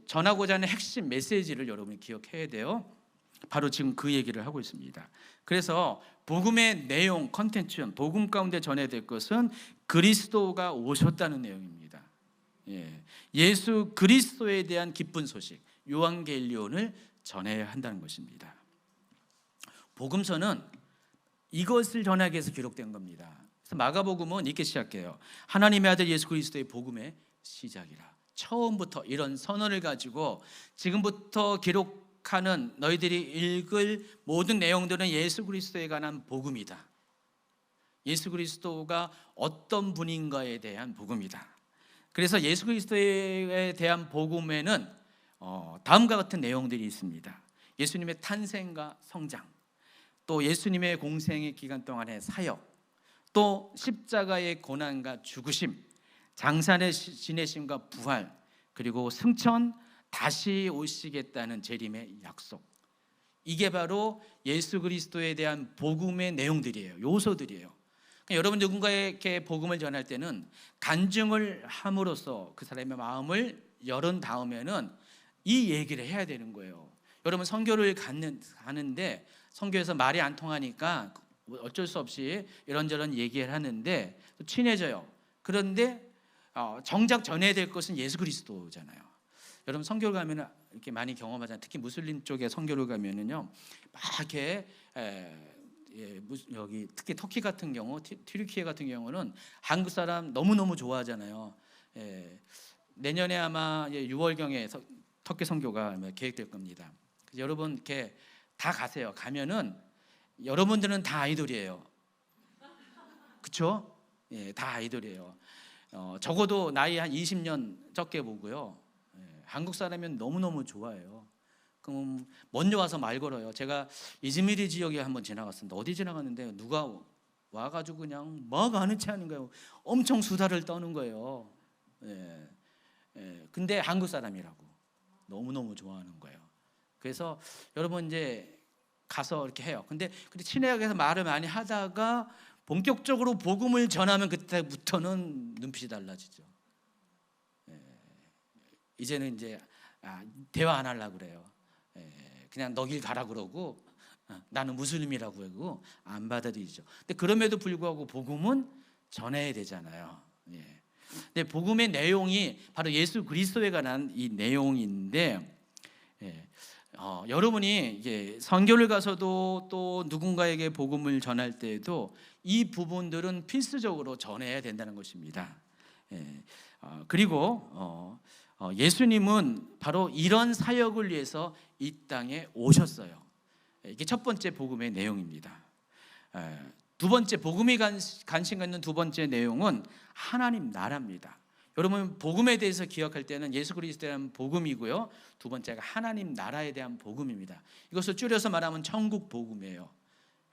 전하고자 하는 핵심 메시지를 여러분이 기억해야 돼요. 바로 지금 그 얘기를 하고 있습니다. 그래서 복음의 내용, 컨텐츠, 복음 가운데 전해야 될 것은 그리스도가 오셨다는 내용입니다. 예수 그리스도에 대한 기쁜 소식, 요한계일리온을 전해야 한다는 것입니다. 복음서는 이것을 전하기 위해서 기록된 겁니다. 그래서 마가복음은 이렇게 시작해요. 하나님의 아들 예수 그리스도의 복음의 시작이라. 처음부터 이런 선언을 가지고 지금부터 기록하는 너희들이 읽을 모든 내용들은 예수 그리스도에 관한 복음이다. 예수 그리스도가 어떤 분인가에 대한 복음이다. 그래서 예수 그리스도에 대한 복음에는 다음과 같은 내용들이 있습니다. 예수님의 탄생과 성장, 또 예수님의 공생의 기간 동안의 사역, 또 십자가의 고난과 죽으심, 장산의 지내심과 부활, 그리고 승천, 다시 오시겠다는 재림의 약속. 이게 바로 예수 그리스도에 대한 복음의 내용들이에요. 요소들이에요. 그러니까 여러분 누군가에게 복음을 전할 때는 간증을 함으로써 그 사람의 마음을 열은 다음에는 이 얘기를 해야 되는 거예요. 여러분 선교를 가는데 선교에서 말이 안 통하니까 어쩔 수 없이 이런저런 얘기를 하는데 친해져요. 그런데 정작 전해야 될 것은 예수 그리스도잖아요. 여러분 선교를 가면 이렇게 많이 경험하잖아요. 특히 무슬림 쪽에 선교를 가면은요, 막 이렇게 여기 특히 터키 같은 경우, 튀르키예 같은 경우는 한국 사람 너무 좋아하잖아요. 내년에 아마 6월경에 터키 선교가 계획될 겁니다. 그래서 여러분 이렇게 다 가세요. 가면은 여러분들은 다 아이돌이에요. 그렇죠? 다 아이돌이에요. 적어도 나이 한 20년 적게 보고요. 한국 사람이면 너무너무 좋아해요. 그럼 먼저 와서 말 걸어요. 제가 이즈미르 지역에 한번 지나갔습니다. 어디 지나갔는데 누가 와가지고 그냥 막 아는 체 하는 거예요. 엄청 수다를 떠는 거예요. 근데 한국 사람이라고 너무너무 좋아하는 거예요. 그래서 여러분 이제 가서 이렇게 해요. 근데 친해서 말을 많이 하다가 본격적으로 복음을 전하면 그때부터는 눈빛이 달라지죠. 이제는 이제 대화 안 하려고 그래요. 그냥 너 길 가라 그러고, 나는 무슬림이라고 하고 안 받아들이죠. 근데 그럼에도 불구하고 복음은 전해야 되잖아요. 근데 복음의 내용이 바로 예수 그리스도에 관한 이 내용인데, 여러분이 이제 선교를 가서도 또 누군가에게 복음을 전할 때에도 이 부분들은 필수적으로 전해야 된다는 것입니다. 그리고 예수님은 바로 이런 사역을 위해서 이 땅에 오셨어요. 이게 첫 번째 복음의 내용입니다. 두 번째, 복음이 관심 갖는 두 번째 내용은 하나님 나라입니다. 여러분 복음에 대해서 기억할 때는 예수 그리스도에 대한 복음이고요, 두 번째가 하나님 나라에 대한 복음입니다. 이것을 줄여서 말하면 천국 복음이에요.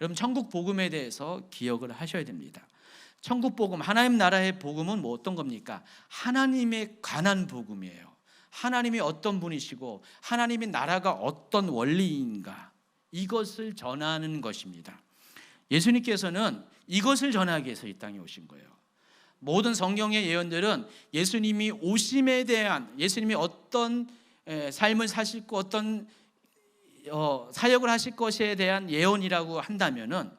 여러분 천국 복음에 대해서 기억을 하셔야 됩니다. 천국 복음, 하나님 나라의 복음은 뭐 어떤 겁니까? 하나님에 관한 복음이에요. 하나님이 어떤 분이시고 하나님의 나라가 어떤 원리인가, 이것을 전하는 것입니다. 예수님께서는 이것을 전하기 위해서 이 땅에 오신 거예요. 모든 성경의 예언들은 예수님이 오심에 대한, 예수님이 어떤 삶을 사시고 어떤 사역을 하실 것에 대한 예언이라고 한다면은,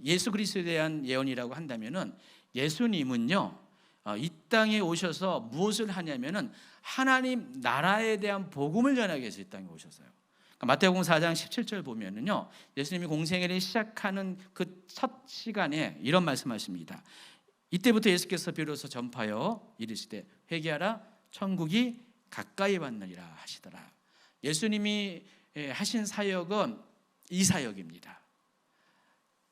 예수 그리스도에 대한 예언이라고 한다면은, 예수님은요 이 땅에 오셔서 무엇을 하냐면은 하나님 나라에 대한 복음을 전하기 위해서 이 땅에 오셨어요. 그러니까 마태복음 4장 17절 보면은요, 예수님이 공생애를 시작하는 그 첫 시간에 이런 말씀하십니다. 이때부터 예수께서 비로소 전파하여 이르시되 회개하라 천국이 가까이 왔느니라 하시더라. 예수님이 하신 사역은 이 사역입니다.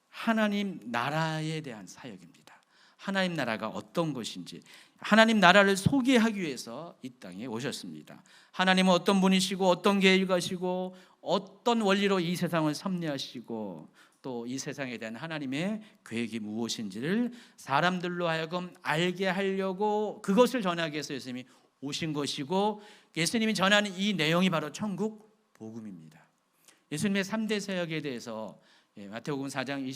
하나님 나라에 대한 사역입니다. 하나님 나라가 어떤 것인지, 하나님 나라를 소개하기 위해서 이 땅에 오셨습니다. 하나님은 어떤 분이시고 어떤 계획을 가시고 어떤 원리로 이 세상을 섭리하시고 또 이 세상에 대한 하나님의 계획이 무엇인지를 사람들로 하여금 알게 하려고 그것을 전하기 위해서 예수님이 오신 것이고, 예수님이 전하는 이 내용이 바로 천국 복음입니다. 예수님의 3대 사역에 대해서 마태복음 4장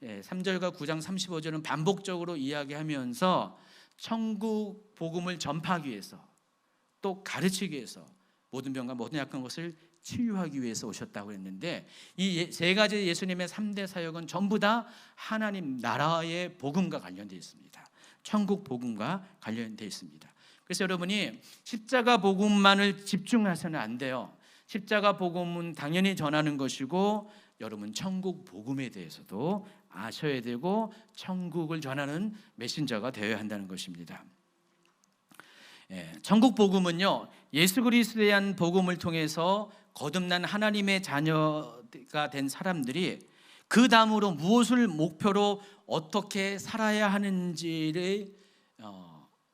23절과 9장 35절은 반복적으로 이야기하면서 천국 복음을 전파하기 위해서, 또 가르치기 위해서, 모든 병과 모든 약한 것을 치유하기 위해서 오셨다고 했는데, 이 세 가지 예수님의 3대 사역은 전부 다 하나님 나라의 복음과 관련되어 있습니다. 천국 복음과 관련되어 있습니다. 그래서 여러분이 십자가 복음만을 집중하셔는 안 돼요. 십자가 복음은 당연히 전하는 것이고, 여러분 천국 복음에 대해서도 아셔야 되고 천국을 전하는 메신저가 되어야 한다는 것입니다. 천국 복음은요, 예수 그리스도에 대한 복음을 통해서 거듭난 하나님의 자녀가 된 사람들이 그 다음으로 무엇을 목표로 어떻게 살아야 하는지를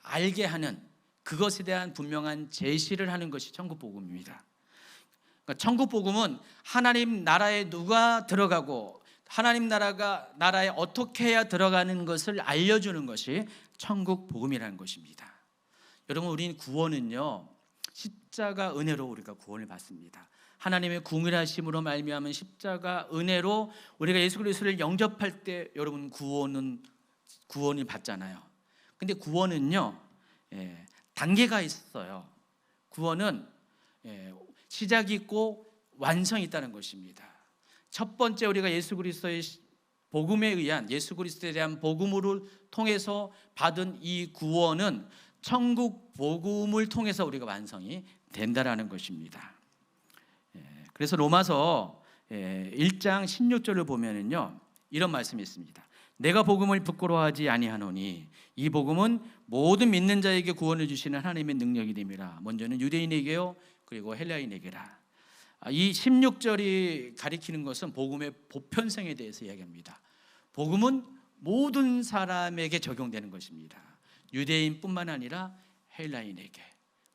알게 하는, 그것에 대한 분명한 제시를 하는 것이 천국 복음입니다. 그러니까 천국 복음은 하나님 나라에 누가 들어가고 하나님 나라에 어떻게 해야 들어가는 것을 알려주는 것이 천국 복음이라는 것입니다. 여러분, 우리는 구원은요 십자가 은혜로 우리가 구원을 받습니다. 하나님의 궁일하심으로 말미암은 십자가 은혜로 우리가 예수 그리스도를 영접할 때 여러분 구원을 받잖아요. 근데 구원은요 단계가 있어요. 구원은 시작이 있고 완성이 있다는 것입니다. 첫 번째, 우리가 예수 그리스도의 복음에 의한, 예수 그리스도에 대한 복음을 통해서 받은 이 구원은 천국 복음을 통해서 우리가 완성이 된다라는 것입니다. 그래서 로마서 1장 16절을 보면은요 이런 말씀이 있습니다. 내가 복음을 부끄러워하지 아니하노니 이 복음은 모든 믿는 자에게 구원을 주시는 하나님의 능력이 됨이라. 먼저는 유대인에게요 그리고 헬라인에게라. 이 16절이 가리키는 것은 복음의 보편성에 대해서 이야기합니다. 복음은 모든 사람에게 적용되는 것입니다. 유대인뿐만 아니라 헬라인에게.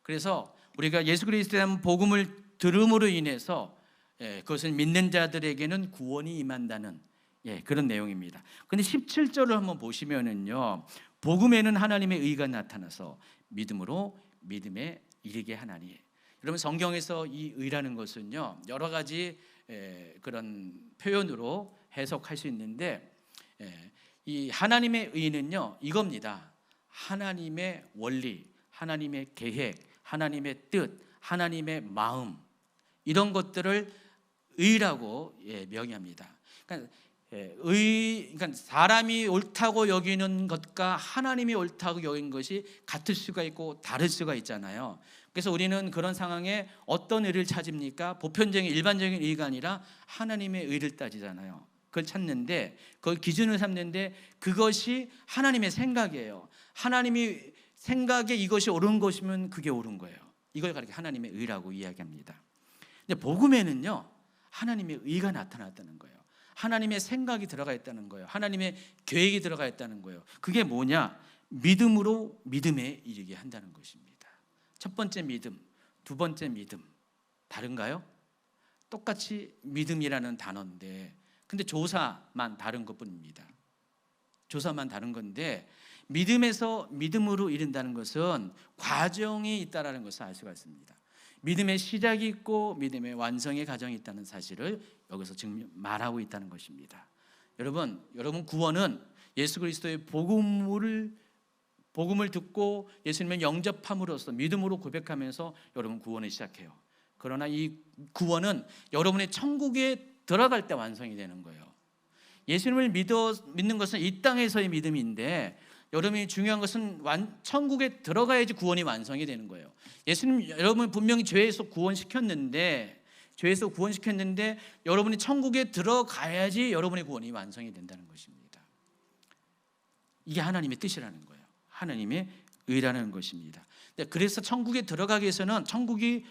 그래서 우리가 예수 그리스도에 대한 복음을 들음으로 인해서 그것을 믿는 자들에게는 구원이 임한다는 그런 내용입니다. 그런데 17절을 한번 보시면은요, 복음에는 하나님의 의가 나타나서 믿음으로 믿음에 이르게 하나니. 여러분, 성경에서 이 의라는 것은요 여러 가지 그런 표현으로 해석할 수 있는데, 이 하나님의 의는요 이겁니다. 하나님의 원리, 하나님의 계획, 하나님의 뜻, 하나님의 마음, 이런 것들을 의라고 명의합니다. 그러니까 그러니까 사람이 옳다고 여기는 것과 하나님이 옳다고 여기는 것이 같을 수가 있고 다를 수가 있잖아요. 그래서 우리는 그런 상황에 어떤 의를 찾습니까? 보편적인 일반적인 의가 아니라 하나님의 의를 따지잖아요. 그걸 찾는데, 그걸 기준을 삼는데, 그것이 하나님의 생각이에요. 하나님이 생각에 이것이 옳은 것이면 그게 옳은 거예요. 이걸 가리켜 하나님의 의라고 이야기합니다. 근데 복음에는요 하나님의 의가 나타났다는 거예요. 하나님의 생각이 들어가 있다는 거예요. 하나님의 계획이 들어가 있다는 거예요. 그게 뭐냐? 믿음으로 믿음에 이르게 한다는 것입니다. 첫 번째 믿음, 두 번째 믿음 다른가요? 똑같이 믿음이라는 단어인데, 근데 조사만 다른 것뿐입니다. 조사만 다른 건데, 믿음에서 믿음으로 이른다는 것은 과정이 있다라는 것을 알 수가 있습니다. 믿음의 시작이 있고 믿음의 완성의 과정이 있다는 사실을 여기서 말하고 있다는 것입니다. 여러분 구원은 예수 그리스도의 복음을 듣고 예수님을 영접함으로써 믿음으로 고백하면서 여러분 구원을 시작해요. 그러나 이 구원은 여러분의 천국에 들어갈 때 완성이 되는 거예요. 예수님을 믿는 것은 이 땅에서의 믿음인데 여러분이 중요한 것은 천국에 들어가야지 구원이 완성이 되는 거예요. 예수님 여러분 분명히 죄에서 구원시켰는데 여러분이 천국에 들어가야지 여러분의 구원이 완성이 된다는 것입니다. 이게 하나님의 뜻이라는 거예요. 하나님의 의라는 것입니다. 그래서 천국에 들어가기 위해서는 천국이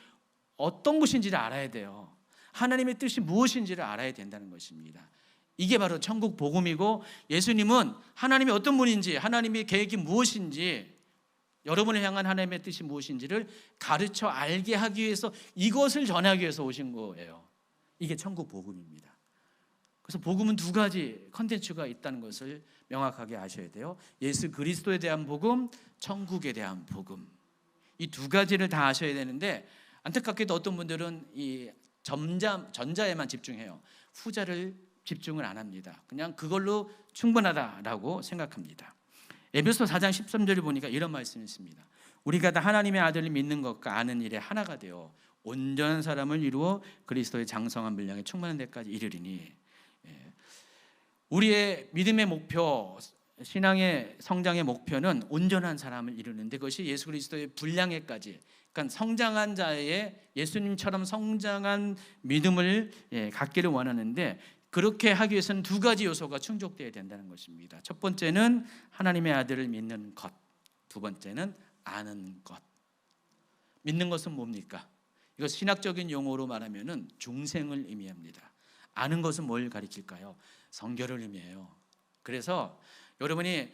어떤 곳인지를 알아야 돼요. 하나님의 뜻이 무엇인지를 알아야 된다는 것입니다. 이게 바로 천국 복음이고 예수님은 하나님이 어떤 분인지 하나님의 계획이 무엇인지 여러분을 향한 하나님의 뜻이 무엇인지를 가르쳐 알게 하기 위해서 이것을 전하기 위해서 오신 거예요. 이게 천국 복음입니다. 그래서 복음은 두 가지 컨텐츠가 있다는 것을 명확하게 아셔야 돼요. 예수 그리스도에 대한 복음, 천국에 대한 복음. 이 두 가지를 다 아셔야 되는데 안타깝게도 어떤 분들은 이 전자에만 집중해요. 후자를 집중을 안 합니다. 그냥 그걸로 충분하다라고 생각합니다. 에베소 4장 13절을 보니까 이런 말씀이 있습니다. 우리가 다 하나님의 아들을 믿는 것과 아는 일에 하나가 되어 온전한 사람을 이루어 그리스도의 장성한 분량에 충만한 데까지 이르리니. 우리의 믿음의 목표, 신앙의 성장의 목표는 온전한 사람을 이루는데 그것이 예수 그리스도의 분량에까지, 그러니까 성장한 자의 예수님처럼 성장한 믿음을 갖기를 원하는데 그렇게 하기 위해서는 두 가지 요소가 충족되어야 된다는 것입니다. 첫 번째는 하나님의 아들을 믿는 것, 두 번째는 아는 것. 믿는 것은 뭡니까? 이거 신학적인 용어로 말하면은 중생을 의미합니다. 아는 것은 뭘 가리킬까요? 성결을 의미해요. 그래서 여러분이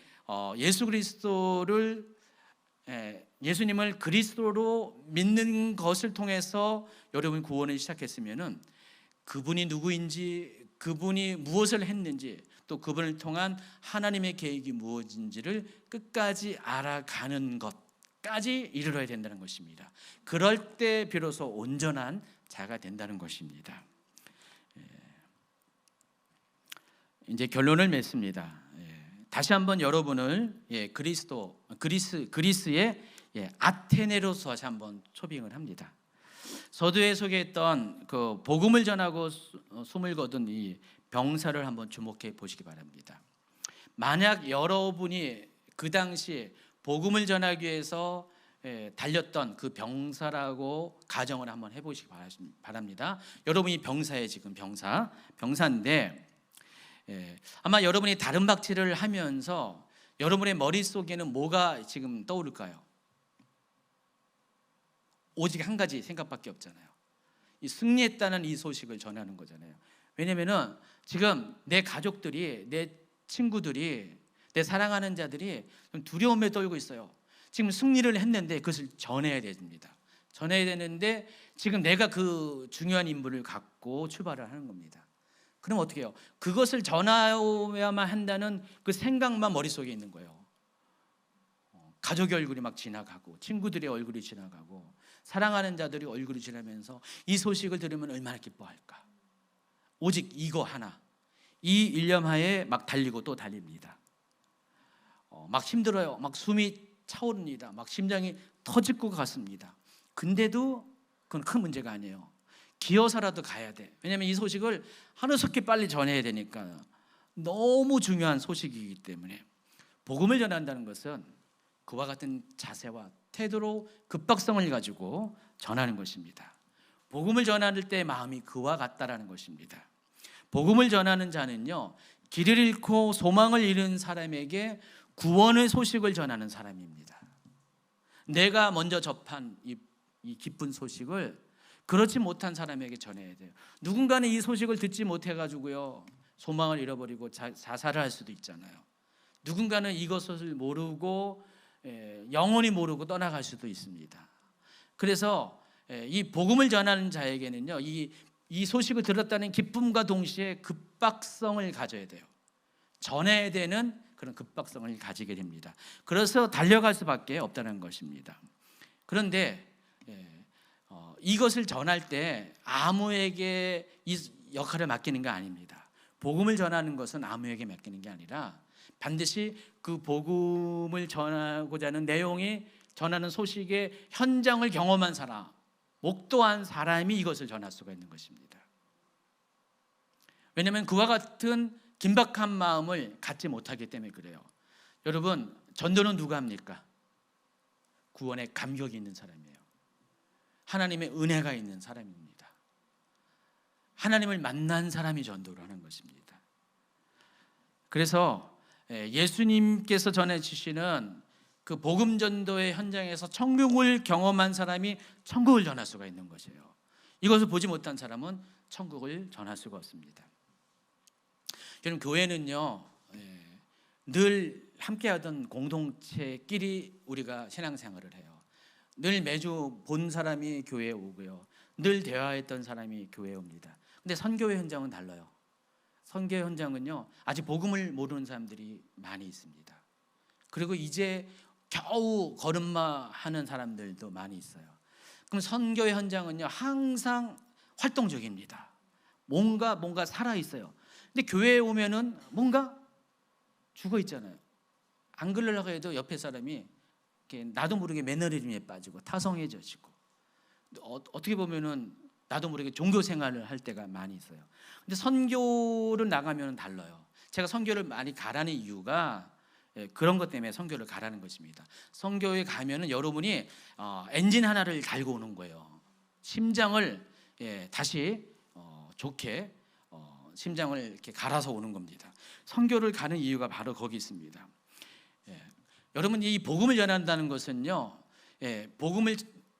예수님을 그리스도로 믿는 것을 통해서 여러분 구원을 시작했으면은 그분이 누구인지, 그분이 무엇을 했는지, 또 그분을 통한 하나님의 계획이 무엇인지를 끝까지 알아가는 것까지 이르러야 된다는 것입니다. 그럴 때 비로소 온전한 자가 된다는 것입니다. 이제 결론을 맺습니다. 다시 한번 여러분을 그리스의 아테네로서 다시 한번 초빙을 합니다. 서두에 소개했던 그 복음을 전하고 숨을 거둔 이 병사를 한번 주목해 보시기 바랍니다. 만약 여러분이 그 당시 복음을 전하기 위해서 달렸던 그 병사라고 가정을 한번 해보시기 바랍니다. 여러분이 병사예요. 지금 병사인데 아마 여러분이 다른 박치를 하면서 여러분의 머릿속에는 뭐가 지금 떠오를까요? 오직 한 가지 생각밖에 없잖아요. 이 승리했다는 이 소식을 전하는 거잖아요. 왜냐면은 지금 내 가족들이, 내 친구들이, 내 사랑하는 자들이 좀 두려움에 떨고 있어요. 지금 승리를 했는데 그것을 전해야 됩니다. 전해야 되는데 지금 내가 그 중요한 임무를 갖고 출발을 하는 겁니다. 그럼 어떻게 해요? 그것을 전하여야만 한다는 그 생각만 머릿속에 있는 거예요. 가족의 얼굴이 막 지나가고 친구들의 얼굴이 지나가고 사랑하는 자들이 얼굴이 지나면서 이 소식을 들으면 얼마나 기뻐할까. 오직 이거 하나, 이 일념하에 막 달리고 또 달립니다. 막 힘들어요. 막 숨이 차오릅니다. 막 심장이 터질 것 같습니다. 근데도 그건 큰 문제가 아니에요. 기어서라도 가야 돼. 왜냐하면 이 소식을 하루속히 빨리 전해야 되니까. 너무 중요한 소식이기 때문에. 복음을 전한다는 것은 그와 같은 자세와 태도로 급박성을 가지고 전하는 것입니다. 복음을 전할 때 마음이 그와 같다라는 것입니다. 복음을 전하는 자는요, 길을 잃고 소망을 잃은 사람에게 구원의 소식을 전하는 사람입니다. 내가 먼저 접한 이 기쁜 소식을 그렇지 못한 사람에게 전해야 돼요. 누군가는 이 소식을 듣지 못해가지고요 소망을 잃어버리고 자살을 할 수도 있잖아요. 누군가는 이것을 모르고 영원히 모르고 떠나갈 수도 있습니다. 그래서 이 복음을 전하는 자에게는요 이 소식을 들었다는 기쁨과 동시에 급박성을 가져야 돼요. 전해야 되는 그런 급박성을 가지게 됩니다. 그래서 달려갈 수밖에 없다는 것입니다. 그런데 이것을 전할 때 아무에게 이 역할을 맡기는 게 아닙니다. 복음을 전하는 것은 아무에게 맡기는 게 아니라 반드시 그 복음을 전하고자 하는 내용이 전하는 소식의 현장을 경험한 사람, 목도한 사람이 이것을 전할 수가 있는 것입니다. 왜냐하면 그와 같은 긴박한 마음을 갖지 못하기 때문에 그래요. 여러분, 전도는 누가 합니까? 구원의 감격이 있는 사람이에요. 하나님의 은혜가 있는 사람입니다. 하나님을 만난 사람이 전도를 하는 것입니다. 그래서 예수님께서 전해주시는 그 복음 전도의 현장에서 천국을 경험한 사람이 천국을 전할 수가 있는 것이에요. 이것을 보지 못한 사람은 천국을 전할 수가 없습니다. 여러분, 교회는요, 늘 함께하던 공동체끼리 우리가 신앙생활을 해요. 늘 매주 본 사람이 교회에 오고요, 늘 대화했던 사람이 교회에 옵니다. 근데 선교회 현장은 달라요. 선교회 현장은요, 아직 복음을 모르는 사람들이 많이 있습니다. 그리고 이제 겨우 걸음마하는 사람들도 많이 있어요. 그럼 선교회 현장은요, 항상 활동적입니다. 뭔가 살아 있어요. 근데 교회에 오면은 뭔가 죽어 있잖아요. 안 그러려고 해도 옆에 사람이 나도 모르게 매너리즘에 빠지고 타성해져지고, 어떻게 보면은 나도 모르게 종교 생활을 할 때가 많이 있어요. 근데 선교를 나가면 달라요. 제가 선교를 많이 가라는 이유가 그런 것 때문에 선교를 가라는 것입니다. 선교에 가면은 여러분이 엔진 하나를 달고 오는 거예요. 심장을 다시 좋게 심장을 이렇게 갈아서 오는 겁니다. 선교를 가는 이유가 바로 거기 있습니다. 여러분, 이 복음을 전한다는 것은요, 복음을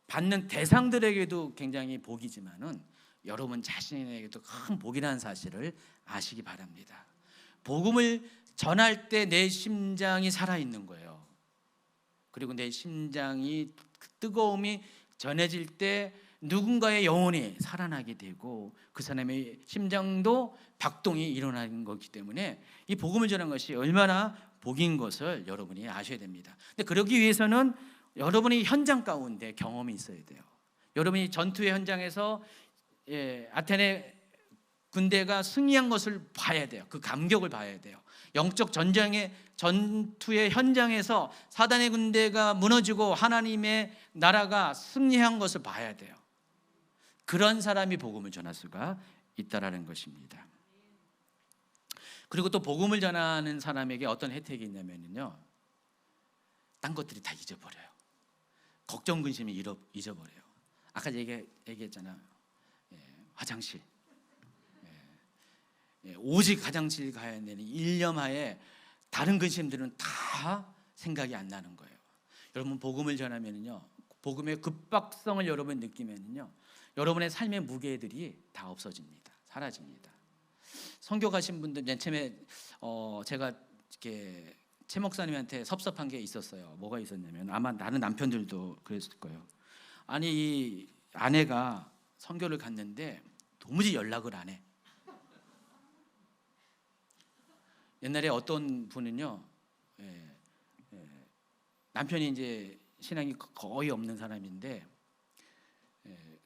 받는 대상들에게도 굉장히 복이지만은 여러분 자신에게도 큰 복이라는 사실을 아시기 바랍니다. 복음을 전할 때 내 심장이 살아있는 거예요. 그리고 내 심장이 뜨거움이 전해질 때 누군가의 영혼이 살아나게 되고 그 사람의 심장도 박동이 일어나는 거기 때문에 이 복음을 전하는 것이 얼마나 복인 것을 여러분이 아셔야 됩니다. 근데 그러기 위해서는 여러분이 현장 가운데 경험이 있어야 돼요. 여러분이 전투의 현장에서 아테네 군대가 승리한 것을 봐야 돼요. 그 감격을 봐야 돼요. 영적 전투의 현장에서 사단의 군대가 무너지고 하나님의 나라가 승리한 것을 봐야 돼요. 그런 사람이 복음을 전할 수가 있다라는 것입니다. 그리고 또 복음을 전하는 사람에게 어떤 혜택이 있냐면요, 딴 것들이 다 잊어버려요. 걱정 근심이 잊어버려요. 아까 얘기했잖아요. 화장실. 오직 화장실 가야 되는 일념하에 다른 근심들은 다 생각이 안 나는 거예요. 여러분, 복음을 전하면요, 복음의 급박성을 여러분 느끼면요, 여러분의 삶의 무게들이 다 없어집니다. 사라집니다. 선교 가신 분들, 맨 처음에 제가 이렇게 최 목사님한테 섭섭한 게 있었어요. 뭐가 있었냐면, 아마 다른 남편들도 그랬을 거예요. 아니, 이 아내가 선교를 갔는데 도무지 연락을 안 해. 옛날에 어떤 분은요, 남편이 이제 신앙이 거의 없는 사람인데,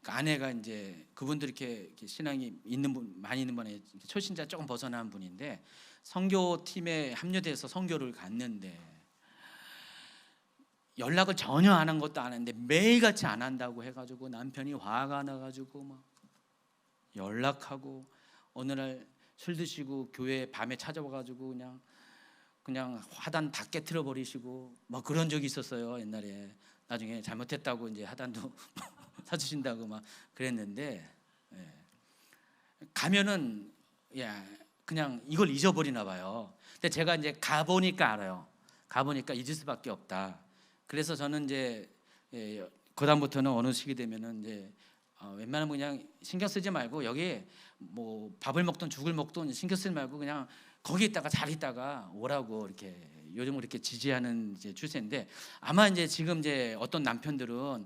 그 아내가 이제 그분들 이렇게 신앙이 있는 분, 많이 있는 분에 초신자 조금 벗어난 분인데 선교팀에 합류돼서 선교를 갔는데 연락을 전혀 안 한 것도 아는데 매일같이 안 한다고 해가지고 남편이 화가 나가지고 막 연락하고, 어느 날 술 드시고 교회 밤에 찾아와가지고 그냥 화단 다 깨트려 버리시고 막 그런 적이 있었어요. 옛날에 나중에 잘못했다고 이제 하단도 사주신다고 막 그랬는데, 가면은 그냥 이걸 잊어버리나 봐요. 근데 제가 이제 가보니까 알아요. 가보니까 잊을 수밖에 없다. 그래서 저는 이제 그다음부터는 어느 시기 되면은 이제 웬만하면 그냥 신경 쓰지 말고, 여기 뭐 밥을 먹든 죽을 먹든 신경 쓰지 말고 그냥 거기 있다가 잘 있다가 오라고 이렇게 요즘 이렇게 지지하는 이제 추세인데, 아마 이제 지금 이제 어떤 남편들은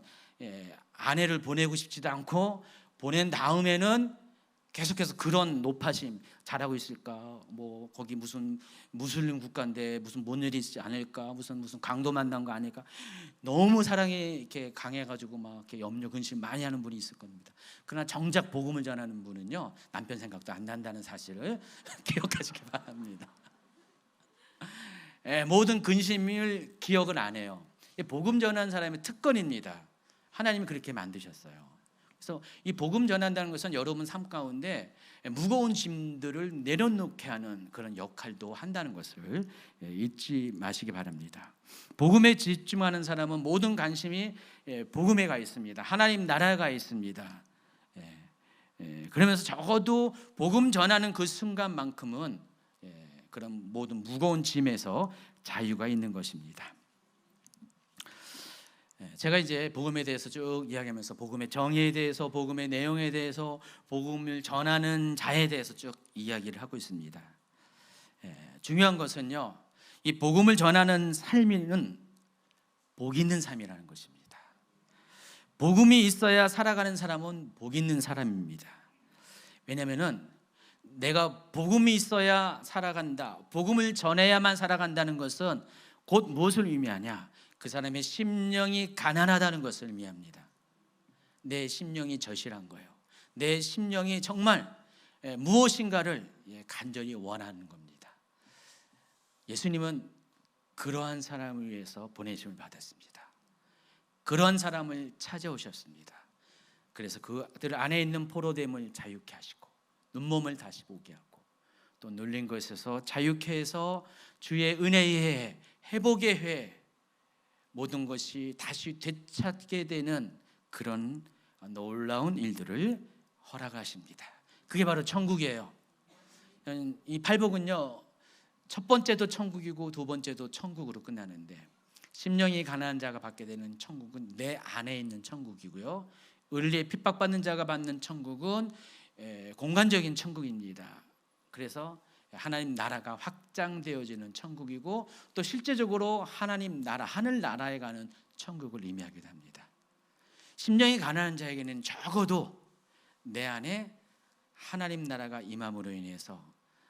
아내를 보내고 싶지도 않고 보낸 다음에는 계속해서 그런 높아심 잘하고 있을까? 뭐 거기 무슨 무슬림 국가인데 무슨 뭔 일이 있지 않을까? 무슨 강도 만난 거 아닐까? 너무 사랑이 이렇게 강해가지고 막 이렇게 염려 근심 많이 하는 분이 있을 겁니다. 그러나 정작 복음을 전하는 분은요 남편 생각도 안 난다는 사실을 기억하시기 바랍니다. 모든 근심을 기억을 안 해요. 복음 전하는 사람의 특권입니다. 하나님이 그렇게 만드셨어요. 그래서 이 복음 전한다는 것은 여러분 삶 가운데 무거운 짐들을 내려놓게 하는 그런 역할도 한다는 것을 잊지 마시기 바랍니다. 복음에 집중하는 사람은 모든 관심이 복음에 가 있습니다. 하나님 나라가 있습니다. 그러면서 적어도 복음 전하는 그 순간만큼은 그런 모든 무거운 짐에서 자유가 있는 것입니다. 제가 이제 복음에 대해서 쭉 이야기하면서 복음의 정의에 대해서, 복음의 내용에 대해서, 복음을 전하는 자에 대해서 쭉 이야기를 하고 있습니다. 중요한 것은요, 이 복음을 전하는 삶은 복 있는 삶이라는 것입니다. 복음이 있어야 살아가는 사람은 복 있는 사람입니다. 왜냐하면은 내가 복음이 있어야 살아간다, 복음을 전해야만 살아간다는 것은 곧 무엇을 의미하냐? 그 사람의 심령이 가난하다는 것을 의미합니다. 내 심령이 절실한 거예요. 내 심령이 정말 무엇인가를 간절히 원하는 겁니다. 예수님은 그러한 사람을 위해서 보내심을 받았습니다. 그러한 사람을 찾아오셨습니다. 그래서 그들 안에 있는 포로됨을 자유케 하시고 눈몸을 다시 보게 하고 또 눌린 것에서 자유케 해서 주의 은혜의 회복의 회, 모든 것이 다시 되찾게 되는 그런 놀라운 일들을 허락하십니다. 그게 바로 천국이에요. 이 팔복은요, 첫 번째도 천국이고 두 번째도 천국으로 끝나는데, 심령이 가난한 자가 받게 되는 천국은 내 안에 있는 천국이고요, 은리에 핍박받는 자가 받는 천국은 공간적인 천국입니다. 그래서 하나님 나라가 확장되어지는 천국이고 또 실제적으로 하나님 나라, 하늘 나라에 가는 천국을 의미하기도 합니다. 심령이 가난한 자에게는 적어도 내 안에 하나님 나라가 임함으로 인해서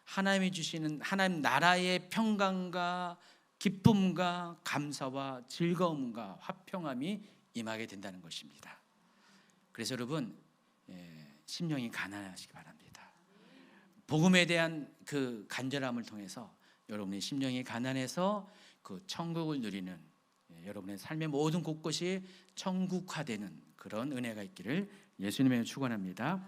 하나님이 주시는 하나님 나라의 평강과 기쁨과 감사와 즐거움과 화평함이 임하게 된다는 것입니다. 그래서 여러분, 심령이 가난하시기 바랍니다. 복음에 대한 그 간절함을 통해서 여러분의 심령이 가난해서 그 천국을 누리는, 여러분의 삶의 모든 곳곳이 천국화되는 그런 은혜가 있기를 예수님의 축원합니다.